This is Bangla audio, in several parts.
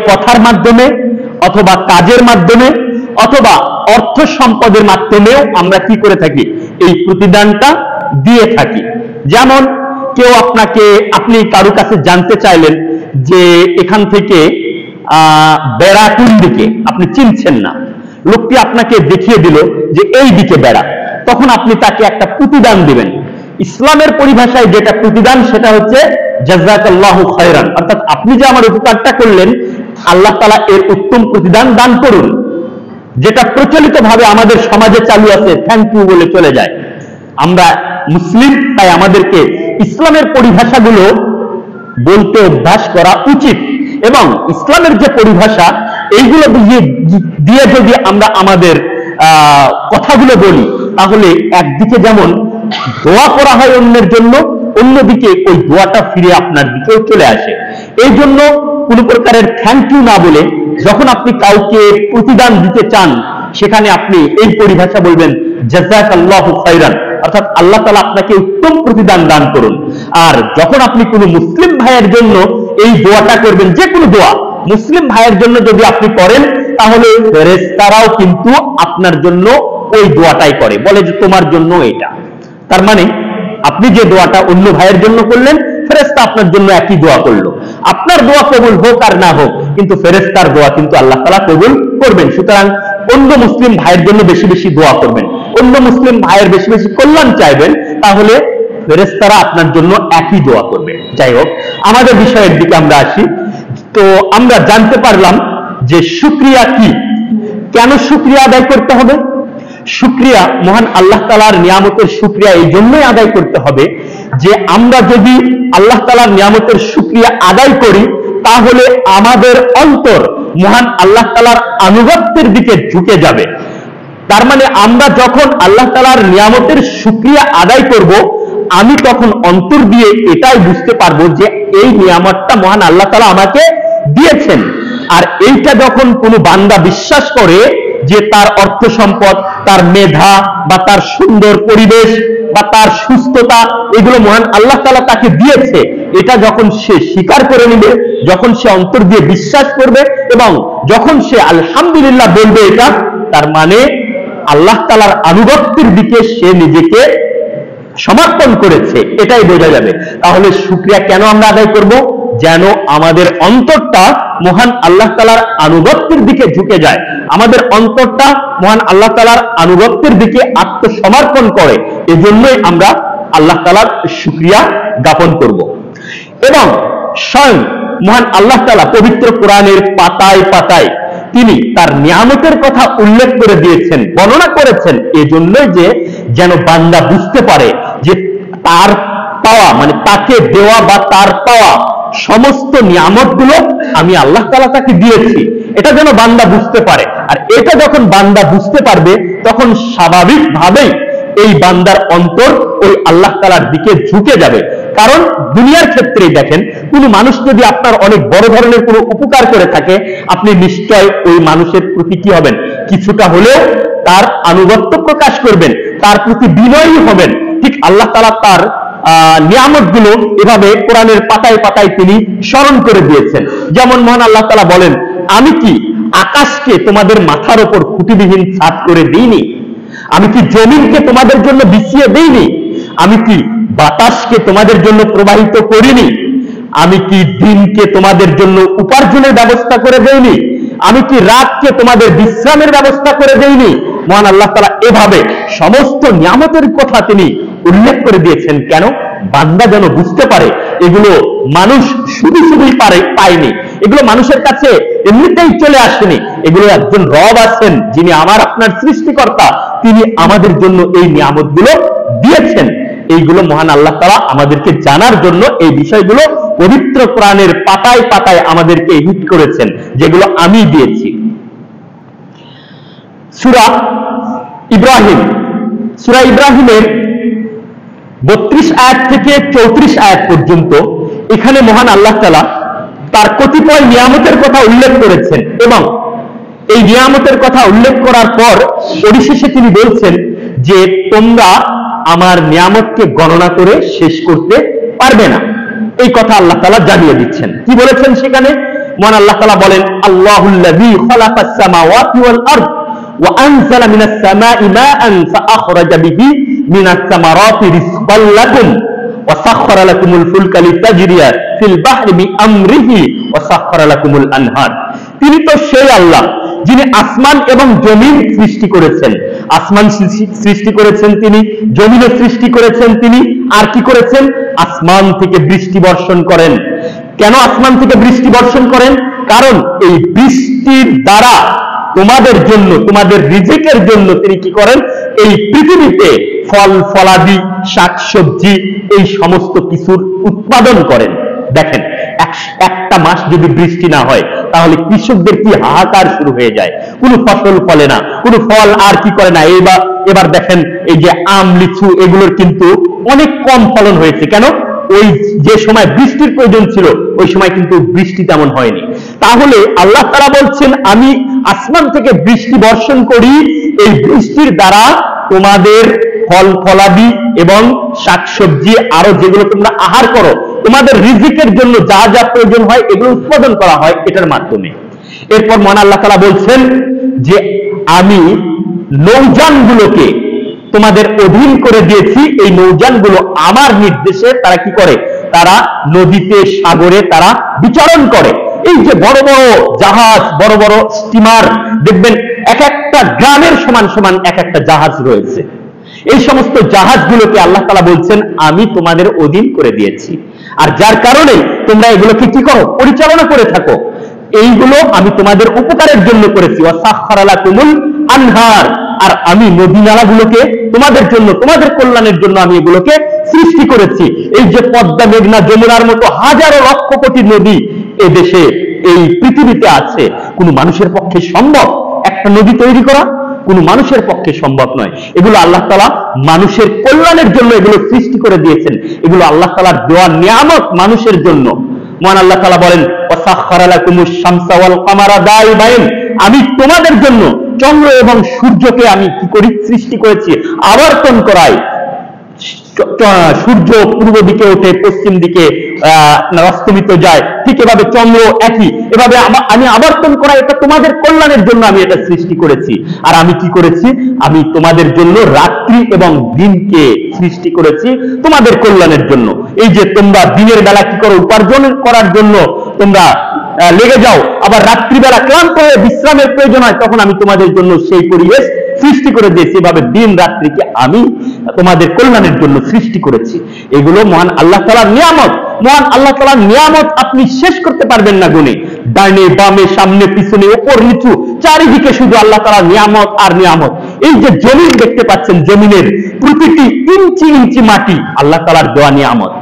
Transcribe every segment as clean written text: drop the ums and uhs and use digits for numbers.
কথার মাধ্যমে অথবা কাজের মাধ্যমে অথবা অর্থ সম্পদের মাধ্যমেও আমরা কি করে থাকি, এই প্রতিদানটা দিয়ে থাকি। যেমন কেউ আপনি কারো কাছে জানতে চাইলেন যে এখান থেকে বেড়া কোন দিকে, আপনি চিনছেন না, লোকটি আপনাকে দেখিয়ে দিল যে এই দিকে বেড়া, তখন আপনি তাকে একটা প্রতিদান দিবেন। ইসলামের পরিভাষায় যেটা প্রতিদান সেটা হচ্ছে জাযাকাল্লাহু খায়রান, অর্থাৎ আপনি যে আমার উপকারটা করলেন আল্লাহ তাআলা এর উত্তম প্রতিদান দান করুন। যেটা প্রচলিত ভাবে আমাদের সমাজে চালু আছে, থ্যাংক ইউ বলে চলে যায়। আমরা মুসলিম, তাই আমাদেরকে ইসলামের পরিভাষাগুলো বলতে অভ্যাস করা উচিত, এবং ইসলামের যে পরিভাষা এইগুলো দিয়ে যদি আমরা আমাদের কথাগুলো বলি, তাহলে একদিকে যেমন দোয়া করা হয় অন্যের জন্য, অন্যদিকে ওই দোয়াটা ফিরে আপনার দিকেও চলে আসে। এই জন্য কোন প্রকারের থ্যাংক ইউ না বলে যখন আপনি কাউকে প্রতিদান দিতে চান, সেখানে আপনি এই পরিভাষা বলবেন জাযাকাল্লাহু খায়রান, অর্থাৎ আল্লাহ তাআলা আপনাকে উত্তম প্রতিদান দান করুন। আর যখন আপনি কোনো মুসলিম ভাইয়ের জন্য এই দোয়াটা করবেন, যে কোনো দোয়া মুসলিম ভাইয়ের জন্য যদি আপনি করেন, তাহলে ফেরেশতারাও কিন্তু আপনার জন্য ওই দোয়াটাই করে, বলে যে তোমার জন্য এটা। তার মানে আপনি যে দোয়াটা অন্য ভাইয়ের জন্য করলেন, ফেরেশতা আপনার জন্য একই দোয়া করলো। আপনার দোয়া কবুল হোক আর না হোক, কিন্তু ফেরেশতার দোয়া কিন্তু আল্লাহ তাআলা কবুল করবেন। সুতরাং অন্য মুসলিম ভাইয়ের জন্য বেশি বেশি দোয়া করবেন, অন্য মুসলিম ভাইয়ের বেশি বেশি কল্যাণ চাইবেন, তাহলে ফেরেশতারা আপনার জন্য একই দোয়া করবে। যাই হোক, আমাদের বিষয়ের দিকে আমরা আসি। তো আমরা জানতে পারলাম যে শুকরিয়া কি, কেন শুকরিয়া আদায় করতে হবে। শুকরিয়া, মহান আল্লাহ তাআলার নিয়ামতের শুকরিয়া এই জন্যই আদায় করতে হবে যে আমরা যদি আল্লাহ তাআলার নিয়ামতের শুকরিয়া আদায় করি, তাহলে আমাদের অন্তর মহান আল্লাহ তাআলার আনুগত্যের দিকে ঝুঁকে যাবে। তার মানে আমরা যখন আল্লাহ তাআলার নিয়ামতের শুকরিয়া আদায় করব, আমি তখন অন্তর দিয়ে এটাই বুঝতে পারবো যে এই নিয়ামতটা মহান আল্লাহ তাআলা আমাকে দিয়েছেন। আর এইটা যখন কোনো বান্দা বিশ্বাস করে যে তার অর্থ সম্পদ, তার মেধা বা তার সুন্দর পরিবেশ বা তার সুস্থতা, এগুলো মহান আল্লাহ তাআলা তাকে দিয়েছে, এটা যখন সে স্বীকার করে নেবে, যখন সে অন্তর দিয়ে বিশ্বাস করবে এবং যখন সে আলহামদুলিল্লাহ বলবে, এটা তার মানে আল্লাহ তাআলার আনুগত্যের দিকে সে নিজেকে সমর্পণ করেছে, এটাই বোঝা যাবে। তাহলে শুকরিয়া কেন আমরা আদায় করব? যেন আমাদের অন্তরটা মহান আল্লাহ তাআলার আনুগত্যের দিকে ঝুঁকে যায়, আমাদের অন্তরটা মহান আল্লাহ তাআলার আনুগত্যের দিকে আত্মসমর্পণ করে। এজন্যই আমরা আল্লাহ তাআলার শুকরিয়া জ্ঞাপন করব। এবং স্বয়ং মহান আল্লাহ তাআলা পবিত্র কোরআনের পাতায় পাতায় তিনি তার নিয়ামতের কথা উল্লেখ করে দিয়েছেন, বর্ণনা করেছেন, এজন্যই যে যেন বান্দা বুঝতে পারে যে তার পাওয়া, মানে তাকে দেওয়া বা তার পাওয়া সমস্ত নিয়ামতগুলো আমি আল্লাহ তাআলা তাকে দিয়েছি, এটা যেন বান্দা বুঝতে পারে। আর এটা যখন বান্দা বুঝতে পারবে, তখন স্বাভাবিকভাবেই এই বান্দার অন্তর ওই আল্লাহ তাআলার দিকে ঝুঁকে যাবে। কারণ দুনিয়ার ক্ষেত্রেই দেখেন, কোন মানুষ যদি আপনার অনেক বড় ধরনের কোনো উপকার করে থাকে, আপনি নিশ্চয় ওই মানুষের প্রতি কি হবেন, কিছুটা হলেও তার আনুগত্য প্রকাশ করবেন, তার প্রতি বিনয়ী হবেন। ঠিক আল্লাহ তাআলা তার নিয়ামতগুলো এভাবে কোরআনের পাতায় পাতায় তিনি স্মরণ করে দিয়েছেন। যেমন মহান আল্লাহ তাআলা বলেন, আমি কি আকাশকে তোমাদের মাথার উপর খুঁটিবিহীন ছাদ করে দিইনি? আমি কি জমিনকে তোমাদের জন্য বিছিয়ে দিইনি? আমি কি বাতাসকে তোমাদের জন্য প্রবাহিত করিনি? আমি কি দিনকে তোমাদের জন্য উপার্জনের ব্যবস্থা করে দেইনি? আমি কি রাতকে তোমাদের বিশ্রামের ব্যবস্থা করে দেইনি? মহান আল্লাহ তাআলা এভাবে সমস্ত নিয়ামতের কথা তিনি উল্লেখ করে দিয়েছেন। কেন? বান্দা যেন বুঝতে পারে এগুলো মানুষ শুধু শুধুই পায়নি, এগুলো মানুষের কাছে এমনিতেই চলে আসেনি, এগুলো একজন রব আছেন যিনি আমার আপনার সৃষ্টিকর্তা, তিনি আমাদের জন্য এই নিয়ামতগুলো দিয়েছেন। এইগুলো মহান আল্লাহ তাআলা আমাদেরকে জানার জন্য এই বিষয়গুলো পবিত্র কোরআনের পাতায় পাতায় আমাদেরকে হিট করেছেন, যেগুলো আমি দিয়েছি। সূরা ইব্রাহিমের 32 আয়াত থেকে 34 আয়াত পর্যন্ত এখানে মহান আল্লাহ তাআলা তার কতিপয় নিয়ামতের কথা উল্লেখ করেছেন, এবং এই নিয়ামতের কথা উল্লেখ করার পর পরিশেষে তিনি বলছেন যে তোমরা আমার নিয়ামতকে গণনা করে শেষ করতে পারবে না। এই কথা আল্লাহ তাআলা জানিয়ে দিচ্ছেন। কি বলেছেন সেখানে? মহান আল্লাহ তাআলা বলেন, আল্লাহুল্লাযী খালাকাস সামাওয়াতি ওয়াল আরদ ওয়া আনজালা মিনাস সামাই মাআন ফাআখরাজা বিহি মিনাস সামারাতি রিজকাল লাকুম ওয়া সাখখারা লাকুমুল ফুলকা লিতাজরিয়া ফিল বাহরি বিআমরিহি ওয়া সাখখারা লাকুমুল আনহার। তিনি তো সেই আল্লাহ যিনি আসমান এবং জমিন সৃষ্টি করেছেন। আসমান সৃষ্টি করেছেন তিনি, জমিনও সৃষ্টি করেছেন তিনি, আর কি করেছেন? আসমান থেকে বৃষ্টি বর্ষণ করেন। কেন আসমান থেকে বৃষ্টি বর্ষণ করেন? কারণ এই বৃষ্টির দ্বারা তোমাদের জন্য, তোমাদের রিজিকের জন্য তিনি কি করেন? এই পৃথিবীতে ফল ফলাদি, শাকসবজি, এই সমস্ত কিছুর উৎপাদন করেন। দেখেন, একটা মাস যদি বৃষ্টি না হয় তাহলে কৃষকদের কি হাহাকার শুরু হয়ে যায়, কোনো ফসল ফলে না, কোনো ফল আর কি করে না। এবার দেখেন, এই যে আম, লিচু, এগুলোর কিন্তু অনেক কম ফলন হয়েছে। কেন? ওই যে সময় বৃষ্টির প্রয়োজন ছিল ওই সময় কিন্তু বৃষ্টি তেমন হয়নি। তাহলে আল্লাহ তাআলা বলছেন, আমি আসমান থেকে বৃষ্টি বর্ষণ করি, এই বৃষ্টির দ্বারা তোমাদের ফল ফলাদি এবং শাকসবজি, আরো যেগুলো তোমরা আহার করো, তোমাদের রিজিকের জন্য যা যা প্রয়োজন হয় এগুলো উৎপাদন করা হয় এটার মাধ্যমে। এরপর মহান আল্লাহ তাআলা বলছেন যে আমি নৌযানগুলোকে তোমাদের অধীন করে দিয়েছি। এই নৌযানগুলো আমার নির্দেশে তারা কি করে? তারা নদীতে, সাগরে তারা বিচরণ করে। এই যে বড় বড় জাহাজ, বড় বড় স্টিমার, দেখবেন এক একটা গ্রামের সমান সমান এক একটা জাহাজ রয়েছে। এই সমস্ত জাহাজগুলোকে আল্লাহ তাআলা বলছেন আমি তোমাদের অধীন করে দিয়েছি, আর যার কারণে তোমরা এগুলোকে কি করো? পরিচালনা করে থাকো। এইগুলো আমি তোমাদের উপকারের জন্য করেছি। ওয়াসাখখারা লাকুমুল আনহার, আর আমি নদী নালাগুলোকে তোমাদের জন্য, তোমাদের কল্যাণের জন্য আমি এগুলোকে সৃষ্টি করেছি। এই যে পদ্মা, মেঘনা, যমুনার মতো হাজারো লক্ষ কোটি নদী এদেশে, এই পৃথিবীতে আছে। কোনো মানুষের পক্ষে সম্ভব একটা নদী তৈরি করা? কোনো মানুষের পক্ষে সম্ভব নয়। এগুলো আল্লাহ তাআলা মানুষের কল্যাণের জন্য এগুলো সৃষ্টি করে দিয়েছেন। এগুলো আল্লাহ তাআলার দেওয়া নিয়ামত মানুষের জন্য। মহান আল্লাহ তাআলা বলেন, ওয়াসাখখারা লাকুমুশ শামসা ওয়াল কামারা দাইবাইন, আমি তোমাদের জন্য চন্দ্র এবং সূর্যকে আমি কি করি? সৃষ্টি করেছি, আবর্তন করাই। সূর্য পূর্ব দিকে ওঠে, পশ্চিম দিকে অস্তমিত যায়, ঠিক এভাবে চন্দ্র একই, এভাবে আমি আবর্তন করা, এটা তোমাদের কল্যাণের জন্য আমি এটা সৃষ্টি করেছি। আর আমি কি করেছি? আমি তোমাদের জন্য রাত্রি এবং দিনকে সৃষ্টি করেছি তোমাদের কল্যাণের জন্য। এই যে তোমরা দিনের বেলা কি করো? উপার্জন করার জন্য তোমরা লেগে যাও, আবার রাত্রিবেলা ক্লান্ত হয়ে বিশ্রামের প্রয়োজন হয়, তখন আমি তোমাদের জন্য সেই পরিবেশ সৃষ্টি করে দিয়েছি। এভাবে দিন রাত্রিকে আমি তোমাদের কল্যাণের জন্য সৃষ্টি করেছি। এগুলো মহান আল্লাহ তাআলার নিয়ামত। মহান আল্লাহ তাআলার নিয়ামত আপনি শেষ করতে পারবেন না গুণে। ডানে বামে, সামনে পিছনে, উপর নিচু, চারিদিকে শুধু আল্লাহ তাআলার নিয়ামত আর নিয়ামত। এই যে জমিন দেখতে পাচ্ছেন, জমিনের প্রতিটি ইঞ্চি ইঞ্চি মাটি আল্লাহ তাআলার দেওয়া নিয়ামত।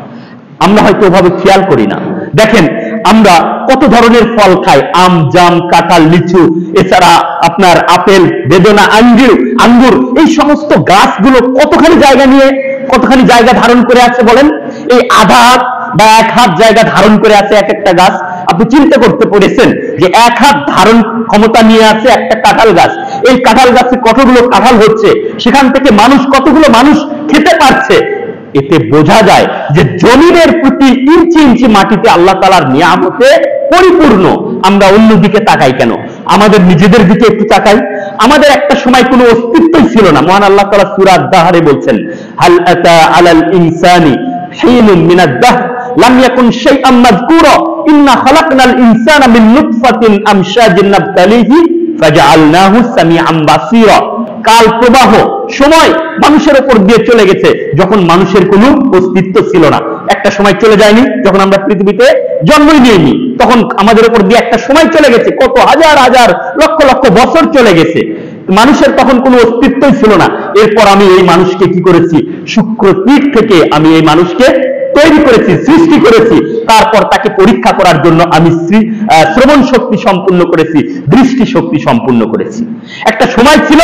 আমরা হয়তো ওভাবে খেয়াল করি না। দেখেন, আমরা কত ধরনের ফল খাই, আম, জাম, কাঁঠাল, লিচু, এছাড়া আপনার আপেল, বেদানা, আঙ্গুর, এই সমস্ত গাছগুলো কতখানি জায়গা ধারণ করে আছে বলেন? এই আধা হাত বা এক হাত জায়গা ধারণ করে আছে এক একটা গাছ। আপনি চিন্তা করতে পেরেছেন যে এক হাত ধারণ ক্ষমতা নিয়ে আছে একটা কাঁঠাল গাছ। এই কাঁঠাল গাছে কতগুলো কাঁঠাল হচ্ছে, সেখান থেকে কতগুলো মানুষ খেতে পারছে। এতে বোঝা যায় যে জমিনের প্রতি ইঞ্চি ইঞ্চি মাটিতে আল্লাহ তাআলার নিয়ামতে পরিপূর্ণ। আমরা অন্যদিকে তাকাই কেন? আমাদের নিজেদের দিকে একটু তাকাই। আমাদের একটা সময় কোনো অস্তিত্বই ছিল না। মহান আল্লাহ তাআলা সূরা আদ-দাহরে বলছেন, হাল আতা আলাল ইনসানি হিনুন মিনাদ দাহর লাম ইয়াকুন শাইআম মাযকুরা ইন্না খালাকনাল ইনসানা মিন নুতফাতিন আমশাজিন নাবতালিহি ফাজআলনাহু সামিআন বাসীরা। কাল প্রবাহ, সময় মানুষের উপর দিয়ে চলে গেছে যখন মানুষের কোনো অস্তিত্ব ছিল না। একটা সময় চলে যায়নি যখন আমরা পৃথিবীতে জন্মই নিইনি, তখন আমাদের উপর দিয়ে একটা সময় চলে গেছে, কত হাজার হাজার লক্ষ লক্ষ বছর চলে গেছে। মানুষের তখন কোনো অস্তিত্বই ছিল না। এরপর আমি এই মানুষকে কি করেছি? শুক্রকীট থেকে আমি এই মানুষকে তৈরি করেছি, সৃষ্টি করেছি। তারপর তাকে পরীক্ষা করার জন্য আমি শ্রবণ শক্তি সম্পূর্ণ করেছি, দৃষ্টি শক্তি সম্পূর্ণ করেছি। একটা সময় ছিল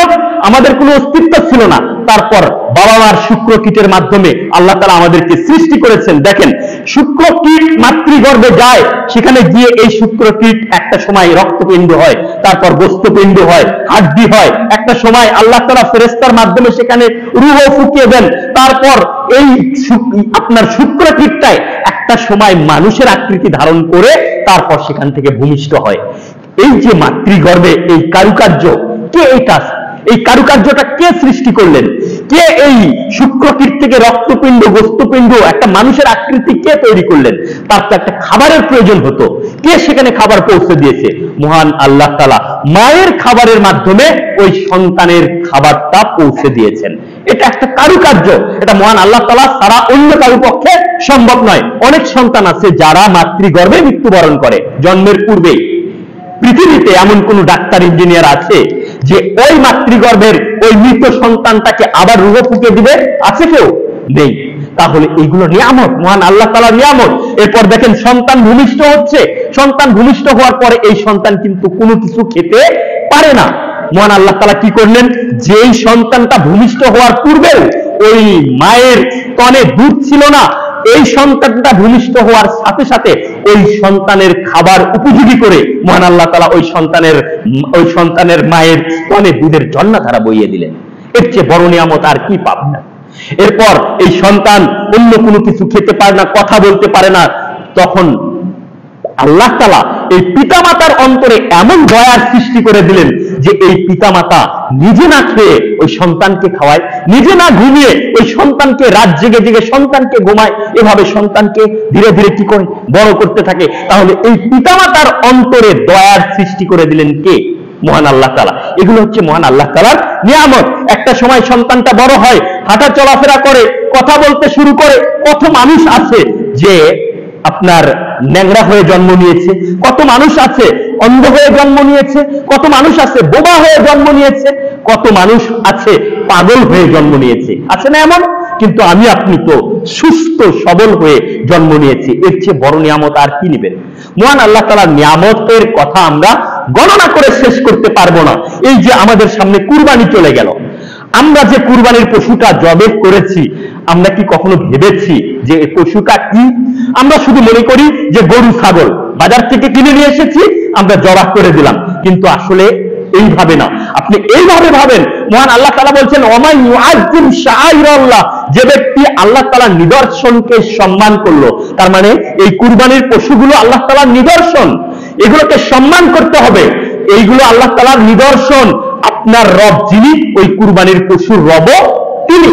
আমাদের কোনো অস্তিত্ব ছিল না, তারপর বাবা মার শুক্রকীটের মাধ্যমে আল্লাহ তাআলা আমাদেরকে সৃষ্টি করেছেন। দেখেন, শুক্রকীট মাতৃগর্ভে যায়, সেখানে গিয়ে এই শুক্রকীট একটা সময় রক্তপিণ্ড হয়, তারপর গোস্তপিণ্ড হয়, হাড্ডি হয়, একটা সময় আল্লাহ তাআলা ফেরেশতার মাধ্যমে সেখানে রূহ ফুঁকিয়ে দেন, তারপর এই আপনার শুক্রকীটটাই একটা সময় মানুষের আকৃতি ধারণ করে তারপর সেখান থেকে ভূমিষ্ঠ হয়। এই যে মাতৃগর্ভে এই কারুকার্য, কে এই কারুকার্যটা কে সৃষ্টি করলেন? কে এই শুক্রকীট থেকে রক্তপিণ্ড গোস্তপিণ্ড একটা মানুষের আকৃতি কে তৈরি করলেন? তার তো একটা খাবারের প্রয়োজন হতো, কে সেখানে খাবার পৌঁছে দিয়েছে? মহান আল্লাহ তাআলা মায়ের খাবারের মাধ্যমে ওই সন্তানের খাবারটা পৌঁছে দিয়েছেন। এটা একটা কারুকার্য, এটা মহান আল্লাহ তাআলা ছাড়া অন্য কারো পক্ষে সম্ভব নয়। অনেক সন্তান আছে যারা মাতৃগর্ভে মৃত্যুবরণ করে জন্মের পূর্বেই। পৃথিবীতে এমন কোন ডাক্তার ইঞ্জিনিয়ার আছে যে ওই মাতৃগর্ভের ওই মৃত সন্তানটাকে আবার রূহ ফুঁকে দিবে? আছে কেউ? নেই। তাহলে এগুলো নিয়ামত, মহান আল্লাহ তাআলার নিয়ামত। এরপর দেখেন সন্তান ভূমিষ্ঠ হচ্ছে, সন্তান ভূমিষ্ঠ হওয়ার পরে এই সন্তান কিন্তু কোনো কিছু খেতে পারে না। মহান আল্লাহ তাআলা কি করলেন? যেই সন্তানটা ভূমিষ্ঠ হওয়ার পূর্বেও ওই মায়ের স্তনে দুধ ছিল না, এই সন্তানটা ভূমিষ্ঠ হওয়ার সাথে সাথে ওই সন্তানের খাবার উপযোগী করে মহান আল্লাহ তাআলা ওই সন্তানের মায়ের স্তনে দুধের ঝর্ণাধারা বইয়ে দিলেন। এর চেয়ে বড় নিয়ামত আর কি পাবেন না। এরপর এই সন্তান অন্য কোনো কিছু খেতে পারে না, কথা বলতে পারে না, তখন আল্লাহ তাআলা এই পিতামাতার অন্তরে এমন দয়ার সৃষ্টি করে দিলেন যে এই পিতামাতা নিজে না খেয়ে ওই সন্তানকে খাওয়ায়, নিজে না ঘুমিয়ে ওই সন্তানকে রাত জেগে জেগে সন্তানকে ঘুমায়, এভাবে সন্তানকে ধীরে ধীরে কি করে বড় করতে থাকে। তাহলে এই পিতামাতার অন্তরে দয়ার সৃষ্টি করে দিলেন কে? মহান আল্লাহ তাআলা। এগুলো হচ্ছে মহান আল্লাহ তাআলার নিয়ামত। একটা সময় সন্তানটা বড় হয়, হাঁটা চলাফেরা করে, কথা বলতে শুরু করে। কত মানুষ আছে যে আপনার ন্যাংরা হয়ে জন্ম নিয়েছে, কত মানুষ আছে অন্ধ হয়ে জন্ম নিয়েছে, কত মানুষ আছে বোবা হয়ে জন্ম নিয়েছে, কত মানুষ আছে পাগল হয়ে জন্ম নিয়েছে, আছে না এমন? কিন্তু আমি আপনি তো সুস্থ সবল হয়ে জন্ম নিয়েছি। এর চেয়ে বড় নিয়ামত আর কি নেবেন? মহান আল্লাহ তাআলার নিয়ামতের কথা আমরা গণনা করে শেষ করতে পারবো না। এই যে আমাদের সামনে কুরবানি চলে গেল, আমরা যে কুরবানির পশুটা জবে করেছি, আমরা কি কখনো ভেবেছি যে এই পশুটা কি? আমরা শুধু মনে করি যে গরু ছাগল বাজার থেকে কিনে নিয়ে এসেছি, আমরা জবাহ করে দিলাম, কিন্তু আসলে এইভাবে না। আপনি এইভাবে ভাবেন, মহান আল্লাহ তাআলা বলছেন ওয়ামান ইউআযযিম শাআইরাল্লাহ, যে ব্যক্তি আল্লাহ তাআলার নিদর্শনকে সম্মান করলো, তার মানে এই কুরবানির পশুগুলো আল্লাহ তাআলার নিদর্শন, এগুলোকে সম্মান করতে হবে। এইগুলো আল্লাহ তাআলার নিদর্শন। আপনার রব যিনি, ওই কুরবানির পশুর রবও তিনি।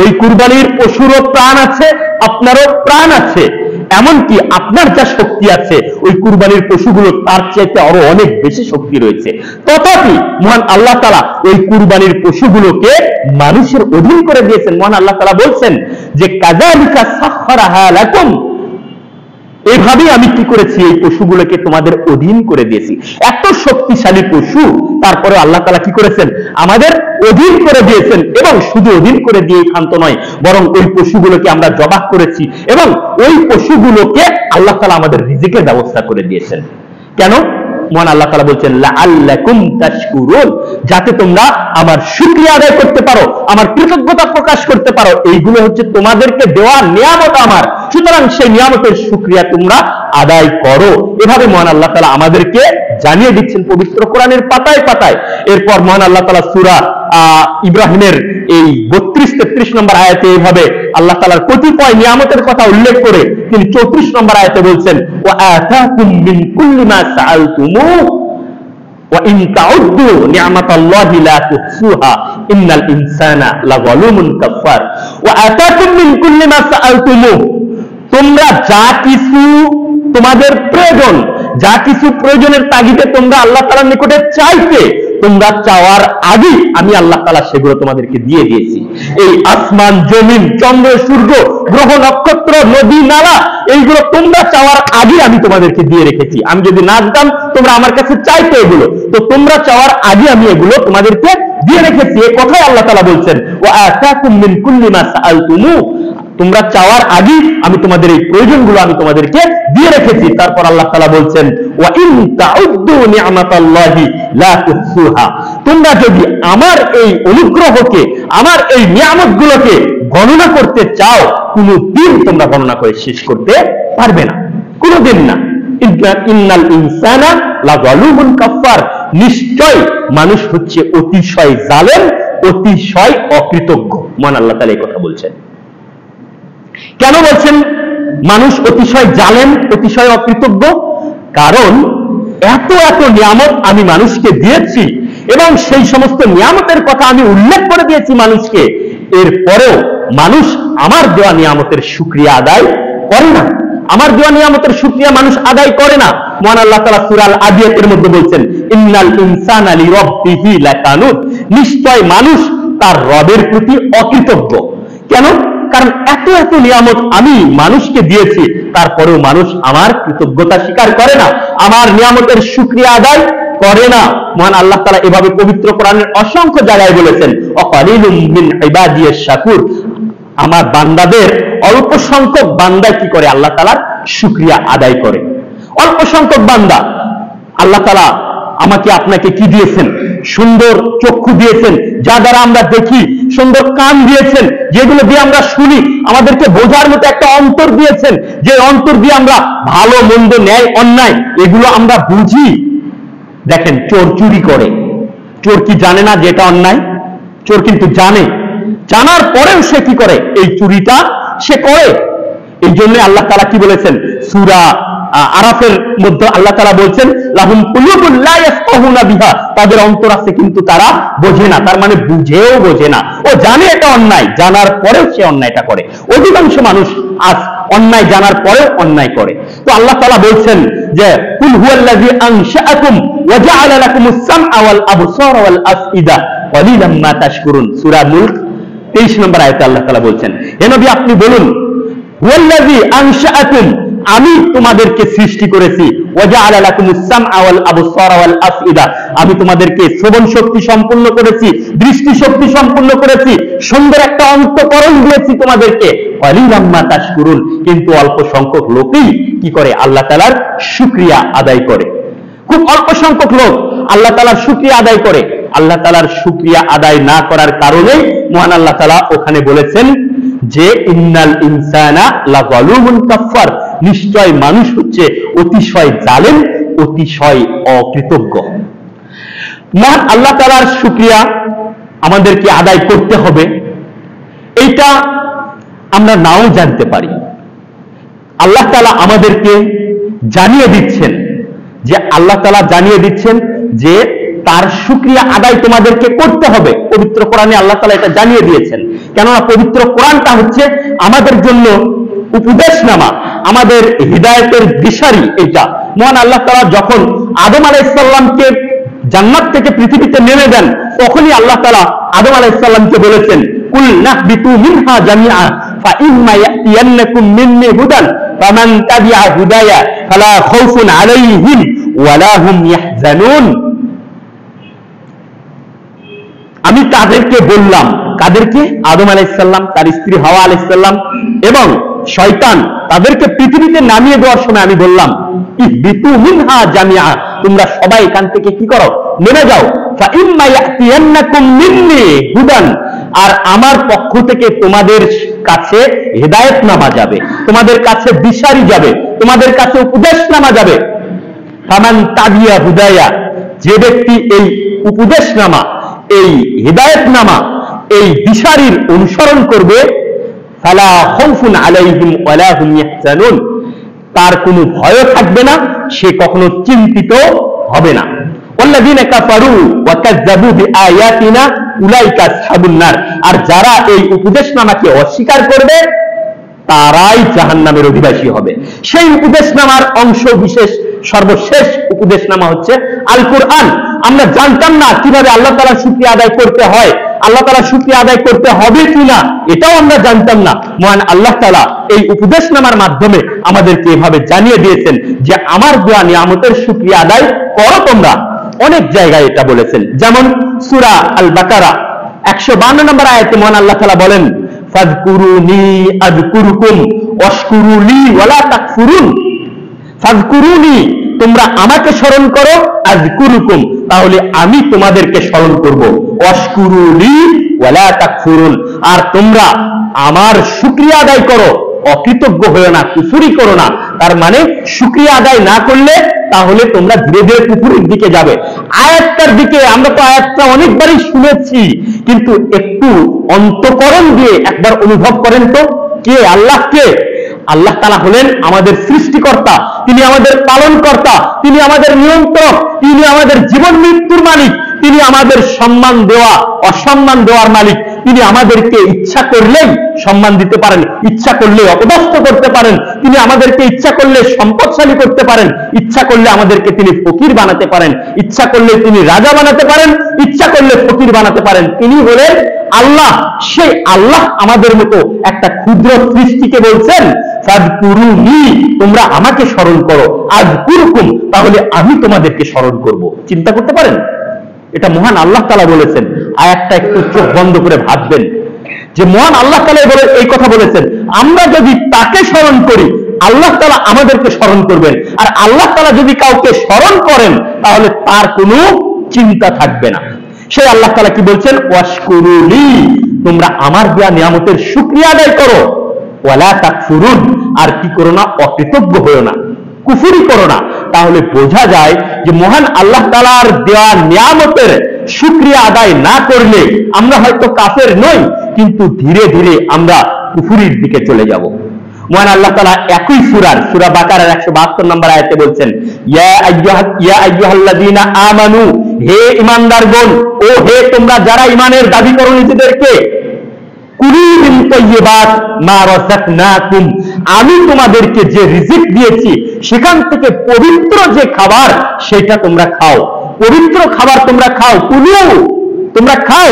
ওই কুরবানির পশুরও প্রাণ আছে, আপনারও প্রাণ আছে। এমনকি আপনার যা শক্তি আছে ওই কুরবানির পশুগুলো তার চাইতে আরো অনেক বেশি শক্তি রয়েছে। তথাপি মহান আল্লাহ তাআলা ওই কুরবানির পশুগুলোকে মানুষের অধীন করে দিয়েছেন। মহান আল্লাহ তাআলা বলছেন যে কাযালিকা সাখখারাহা লাকুম, এইভাবেই আমি কি করেছি, এই পশুগুলোকে তোমাদের অধীন করে দিয়েছি। এত শক্তিশালী পশু, তারপরে আল্লাহ তাআলা কি করেছেন? আমাদের অধীন করে দিয়েছেন। এবং শুধু অধীন করে দিয়ে ক্ষান্ত নয়, বরং ওই পশুগুলোকে আমরা জবাহ করেছি এবং ওই পশুগুলোকে আল্লাহ তাআলা আমাদের রিজিকের ব্যবস্থা করে দিয়েছেন। কেন? মহান আল্লাহ তাআলা বলছেন লাআল্লাকুম তাশকুরুন, যাতে তোমরা আমার শুকরিয়া আদায় করতে পারো, আমার কৃতজ্ঞতা প্রকাশ করতে পারো। এইগুলো হচ্ছে তোমাদেরকে দেওয়া নিয়ামত আমার, সুতরাং সেই নিয়ামতের শুকরিয়া তোমরা আদায় করো। এভাবে মহান আল্লাহ তাআলা আমাদেরকে জানিয়ে দিচ্ছেন পবিত্র কোরআনের পাতায় পাতায়। এরপর মহান আল্লাহ তাআলা সূরা ইব্রাহিমের এই 32-33 নম্বর আয়াতে এইভাবে আল্লাহ তাআলার কতিপয় নিয়ামতের কথা উল্লেখ করে তিনি 34 নম্বর আয়াতে বলছেন ওয়া আতাকুম মিন কুল্লি মা সাআলতুমু ওয়া ইন তাউদ্দু নি'মাতাল্লাহি লা তুহসুহা ইন্নাল ইনসানা লাযালুমুন কাফফার। ওয়া আতাকুম মিন কুল্লি মা সাআলতুমু, তোমরা যা কিছু তোমাদের প্রয়োজন, যা কিছু প্রয়োজনের তাগিদে তোমরা আল্লাহ তাআলার নিকটে চাইতে, তোমরা চাওয়ার আগে আমি আল্লাহ তাআলা সেগুলো তোমাদেরকে দিয়ে দিয়েছি। এই আসমান জমিন চন্দ্র সূর্য গ্রহ নক্ষত্র নদী নালা, এইগুলো তোমরা চাওয়ার আগে আমি তোমাদেরকে দিয়ে রেখেছি। আমি যদি না দিতাম তোমরা আমার কাছে চাইতে এগুলো, তো তোমরা চাওয়ার আগে আমি এগুলো তোমাদেরকে দিয়ে রেখেছি। এই কথাই আল্লাহ তাআলা বলছেন ওয়া আতাকুম মিন কুল্লি মা সাআলতুমু, তোমরা চাওয়ার আগে আমি তোমাদের এই প্রয়োজনগুলো আমি তোমাদেরকে দিয়ে রেখেছি। তারপর আল্লাহ তাআলা বলছেন ওয়া ইন তাউদ্দু নি'মাতাল্লাহি লা তুহসুহা, তোমরা যদি আমার এই অনুগ্রহকে, আমার এই নিয়ামতগুলোকে গণনা করতে চাও, কোনদিন তোমরা গণনা করে শেষ করতে পারবে না, কোনদিন না। ইন্নাল ইনসানা লাযালুমুন কাফফার, নিশ্চয় মানুষ হচ্ছে অতিশয় জালেম, অতিশয় অকৃতজ্ঞ। মহান আল্লাহ তাআলা এই কথা বলছেন। কেন বলছেন মানুষ অতিশয় জালেম, অতিশয় অকৃতজ্ঞ? কারণ এত এত নিয়ামত আমি মানুষকে দিয়েছি এবং সেই সমস্ত নিয়ামতের কথা আমি উল্লেখ করে দিয়েছি মানুষকে, এরপরেও মানুষ আমার দেওয়া নিয়ামতের শুকরিয়া আদায় করে না। আমার দেওয়া নিয়ামতের শুকরিয়া মানুষ আদায় করে না। মহান আল্লাহ তাআলা সূরা আল আদিয়াতের মধ্যে বলছেন ইন্নাল ইনসানা লিরাব্বিহি লাকানুত, নিশ্চয় মানুষ তার রবের প্রতি অকৃতজ্ঞ। কেন? কারণ এত এত নিয়ামত আমি মানুষকে দিয়েছি, তারপরেও মানুষ আমার কৃতজ্ঞতা স্বীকার করে না, আমার নিয়ামতের শুকরিয়া আদায় করে না। মহান আল্লাহ তাআলা এভাবে পবিত্র কোরআনের অসংখ্য জায়গায় বলেছেন ওয়াকালিলুম মিন ইবাদিয়াশ শাকুর, আমার বান্দাদের অল্প সংখ্যক বান্দা কি করে আল্লাহ তাআলার শুকরিয়া আদায় করে। অল্প সংখ্যক বান্দা। আল্লাহ তাআলা আমাকে আপনাকে কি দিয়েছেন? সুন্দর চক্ষু দিয়েছেন, যা দ্বারা আমরা দেখি, সুন্দর কান দিয়েছেন, যেগুলো দিয়ে আমরা শুনি, আমাদেরকে বোঝার মতো একটা অন্তর দিয়েছেন, যে অন্তর দিয়ে আমরা ভালো মন্দ ন্যায় অন্যায় এগুলো আমরা বুঝি। দেখেন, চোর চুরি করে, চোর কি জানে না যে এটা অন্যায়? চোর কিন্তু জানে, জানার পরেও সে কি করে? এই চুরিটা সে করে। এই জন্য আল্লাহ তাআলা কি বলেছেন সূরা আরাফের মধ্যে? আল্লাহ তাআলা বলছেন লাহুম কুলুবুন লা ইয়াফকাহুনা বিহা, তাদের অন্তর আছে কিন্তু তারা বোঝে না। তার মানে বুঝেও বোঝে না, ও জানে এটা অন্যায়, জানার পরেও সে অন্যায়টা করে। অধিকাংশ মানুষ আজ অন্যায় জানার পরেও অন্যায় করে। তো আল্লাহ তাআলা বলছেন যে কুল হুয়াল্লাযী আনশাআকুম ওয়া জাআলা লাকুমুস সামআ ওয়াল আবসারা ওয়াল আফইদা ক্বালিলাম মা তাশকুরুন। সূরা মুলক 23 নম্বর আয়াতে আল্লাহ তাআলা বলছেন, হে নবী আপনি বলুন হুয়াল্লাযী আনশাআকুম, আমি তোমাদেরকে সৃষ্টি করেছি, ওয়া জাআলা লাকুমুস সামআ ওয়াল আবসারা ওয়াল আফইদা, আমি তোমাদেরকে শ্রবণ শক্তি সম্পূর্ণ করেছি, দৃষ্টি শক্তি সম্পূর্ণ করেছি, সুন্দর একটা অন্তঃকরণ দিয়েছি তোমাদেরকে। ক্বালিলাম মা তাশকুরুন, কিন্তু অল্প সংখ্যক লোকই কি করে? আল্লাহ তাআলার শুকরিয়া আদায় করে। খুব অল্প সংখ্যক লোক আল্লাহ তাআলার শুকরিয়া আদায় করে। আল্লাহ তাআলার শুকরিয়া আদায় না করার কারণে মহান আল্লাহ তাআলা ওখানে বলেছেন যে ইন্নাল ইনসানা লাযালুমুন কাফফার, নিশ্চয় মানুষ হচ্ছে অতিশয় জালেম, অতিশয় অকৃতজ্ঞ। মহান আল্লাহ তাআলার শুকরিয়া আমাদেরকে আদায় করতে হবে, এইটা আমরা নাও জানতে পারি। আল্লাহ তাআলা আমাদেরকে জানিয়ে দিচ্ছেন যে আল্লাহ তাআলা জানিয়ে দিচ্ছেন যে তার শুকরিয়া আদায় তোমাদেরকে করতে হবে। পবিত্র কোরআনে আল্লাহ তাআলা এটা জানিয়ে দিয়েছেন, কেননা পবিত্র কোরআনটা হচ্ছে আমাদের জন্য উপদেশনামা, আমাদের হিদায়াতের দিশারি। এটা মহান আল্লাহ তাআলা যখন আদম আলাইহিস সালামকে জান্নাত থেকে পৃথিবীতে নেমে দেন, তখনই আল্লাহ তাআলা আদম আলাইহিস সালামকে বলেছেন কুল নাহবিতু মিনহা জামিআ ফাইম্মা ইয়াতিয়ান্নাকুম মিন্নি হুদান ফামান তাবিআ হুদায়া ফালা খাউফুন আলাইহিম ওয়ালা হুম ইয়াহজানুন। আমি তাদেরকে বললাম, কাদেরকে? আদম আলাইহিস সালাম, তার স্ত্রী হাওয়া আলাইহিস সালাম এবং শয়তান, তাদেরকে পৃথিবীতে নামিয়ে দেওয়ার সময় আমি বললাম ইহবিতু মিনহা জামিআ, তোমরা সবাই এখান থেকে কি করো? নেমে যাও। ফাইম্মা ইয়াতিয়ান্নাকুম মিন্নি হুদান, আর আমার পক্ষ থেকে তোমাদের কাছে হেদায়েতনামা যাবে, তোমাদের কাছে দিশারি যাবে, তোমাদের কাছে উপদেশনামা যাবে। ফামান তাবিয়া হুদায়া, যে ব্যক্তি এই উপদেশনামা, এই হিদায়াতনামা, এই দিশারির অনুসরণ করবে, ফালা খাউফুন আলাইহিম ওয়ালা হুম ইয়াহজানুন, তার কোনো ভয় থাকবে না, সে কখনো চিন্তিত হবে না। ওয়াল্লাযীনা কাফারু ওয়া কাযযাবু বিআয়াতিনা উলাইকা আসহাবুন নার, আর যারা এই উপদেশনামাকে অস্বীকার করবে তারাই জাহান্নামের অধিবাসী হবে। সেই উপদেশনামার অংশ বিশেষ সর্বশেষ উপদেশনামা হচ্ছে আল কোরআন। আমরা জানতাম না কিভাবে আল্লাহ তাআলার শুকরিয়া আদায় করতে হয়, আল্লাহ তাআলার শুকরিয়া আদায় করতে হবে কিনা এটাও আমরা জানতাম না। মহান আল্লাহ তাআলা এই উপদেশনামার মাধ্যমে আমাদেরকে এভাবে জানিয়ে দিয়েছেন যে আমার দেওয়া নিয়ামতের শুকরিয়া আদায় করো তোমরা। অনেক জায়গায় এটা বলেছেন, যেমন সূরা আল বাকারা 152 নম্বর আয়াতে মহান আল্লাহ তাআলা বলেন ফাযকুরুনি আযকুরুকুম ওয়াশকুরু লি ওয়ালা তাকফুরুন। ফাযকুরুনি, তোমরা আমাকে স্মরণ করো, আযকুরুকুম, তাহলে আমি তোমাদেরকে স্মরণ করব, ওয়াশকুরু লি ওয়ালা তাকফুরুন, আর তোমরা আমার শুকরিয়া আদায় করো, অকৃতজ্ঞ হয়েও না, কুফরি করো না। তার মানে শুকরিয়া আদায় না করলে তাহলে তোমরা ধীরে ধীরে কুফরির দিকে যাবে। আয়াতটার দিকে আমরা তো আয়াতটা অনেকবারই শুনেছি, কিন্তু একটু অন্তঃকরণ দিয়ে একবার অনুভব করেন তো, কে আল্লাহ? কে আল্লাহ? তাআলা হলেন আমাদের সৃষ্টিকর্তা, তিনি আমাদের পালনকর্তা, তিনি আমাদের নিয়ন্ত্রক, তিনি আমাদের জীবন মৃত্যুর মালিক, তিনি আমাদের সম্মান দেওয়া অসম্মান দেওয়ার মালিক। তিনি আমাদেরকে ইচ্ছা করলেই সম্মান দিতে পারেন, ইচ্ছা করলে অপদস্থ করতে পারেন, তিনি আমাদেরকে ইচ্ছা করলে সম্পদশালী করতে পারেন, ইচ্ছা করলে আমাদেরকে তিনি ফকির বানাতে পারেন, ইচ্ছা করলে তিনি রাজা বানাতে পারেন, ইচ্ছা করলে ফকির বানাতে পারেন। তিনি হলেন আল্লাহ। সেই আল্লাহ আমাদের মতো একটা ক্ষুদ্র সৃষ্টিকে বলছেন ফাযকুরুনি, তোমরা আমাকে স্মরণ করো, আযকুরুকুম, তাহলে আমি তোমাদেরকে স্মরণ করব। চিন্তা করতে পারেন, এটা মহান আল্লাহ তাআলা বলেছেন। আয়াতটা একটু চোখ বন্ধ করে ভাববেন যে মহান আল্লাহ তাআলা এই কথা বলেছেন, আমরা যদি তাকে স্মরণ করি আল্লাহ তাআলা আমাদেরকে স্মরণ করবেন, আর আল্লাহ তাআলা যদি কাউকে স্মরণ করেন তাহলে তার কোনো চিন্তা থাকবে না। সেই আল্লাহ তাআলা কি বলছেন? ওয়াশকুরু লি, তোমরা আমার দেয়া নিয়ামতের শুকরিয়া আদায় করো, ওয়ালা তাকফুরুন, আর কি করো না? অকৃতজ্ঞ হয়ো না, কুফরি করো না। তাহলে বোঝা যায় যে মহান আল্লাহ তাআলার দেওয়া নিয়ামতের শুকরিয়া আদায় না করলে আমরা হয়তো কাফের নই, কিন্তু ধীরে ধীরে আমরা কুফরির দিকে চলে যাব। মহান আল্লাহ তাআলা একই সূরা বাকারার 172 নম্বর আয়াতে বলছেন, ইয়া আইয়ুহাল্লাযীনা আমানু, হে ঈমানদারগণ, ও হে তোমরা যারা ঈমানের দাবি করো নিজেদেরকে, কুলু মিন তাইয়্যিবাত মা রাযাকনাকুম, আমি তোমাদেরকে যে রিজিক দিয়েছি সেখান থেকে পবিত্র যে খাবার সেটা তোমরা খাও, পবিত্র খাবার তোমরা খাও। কুলু, তোমরা খাও,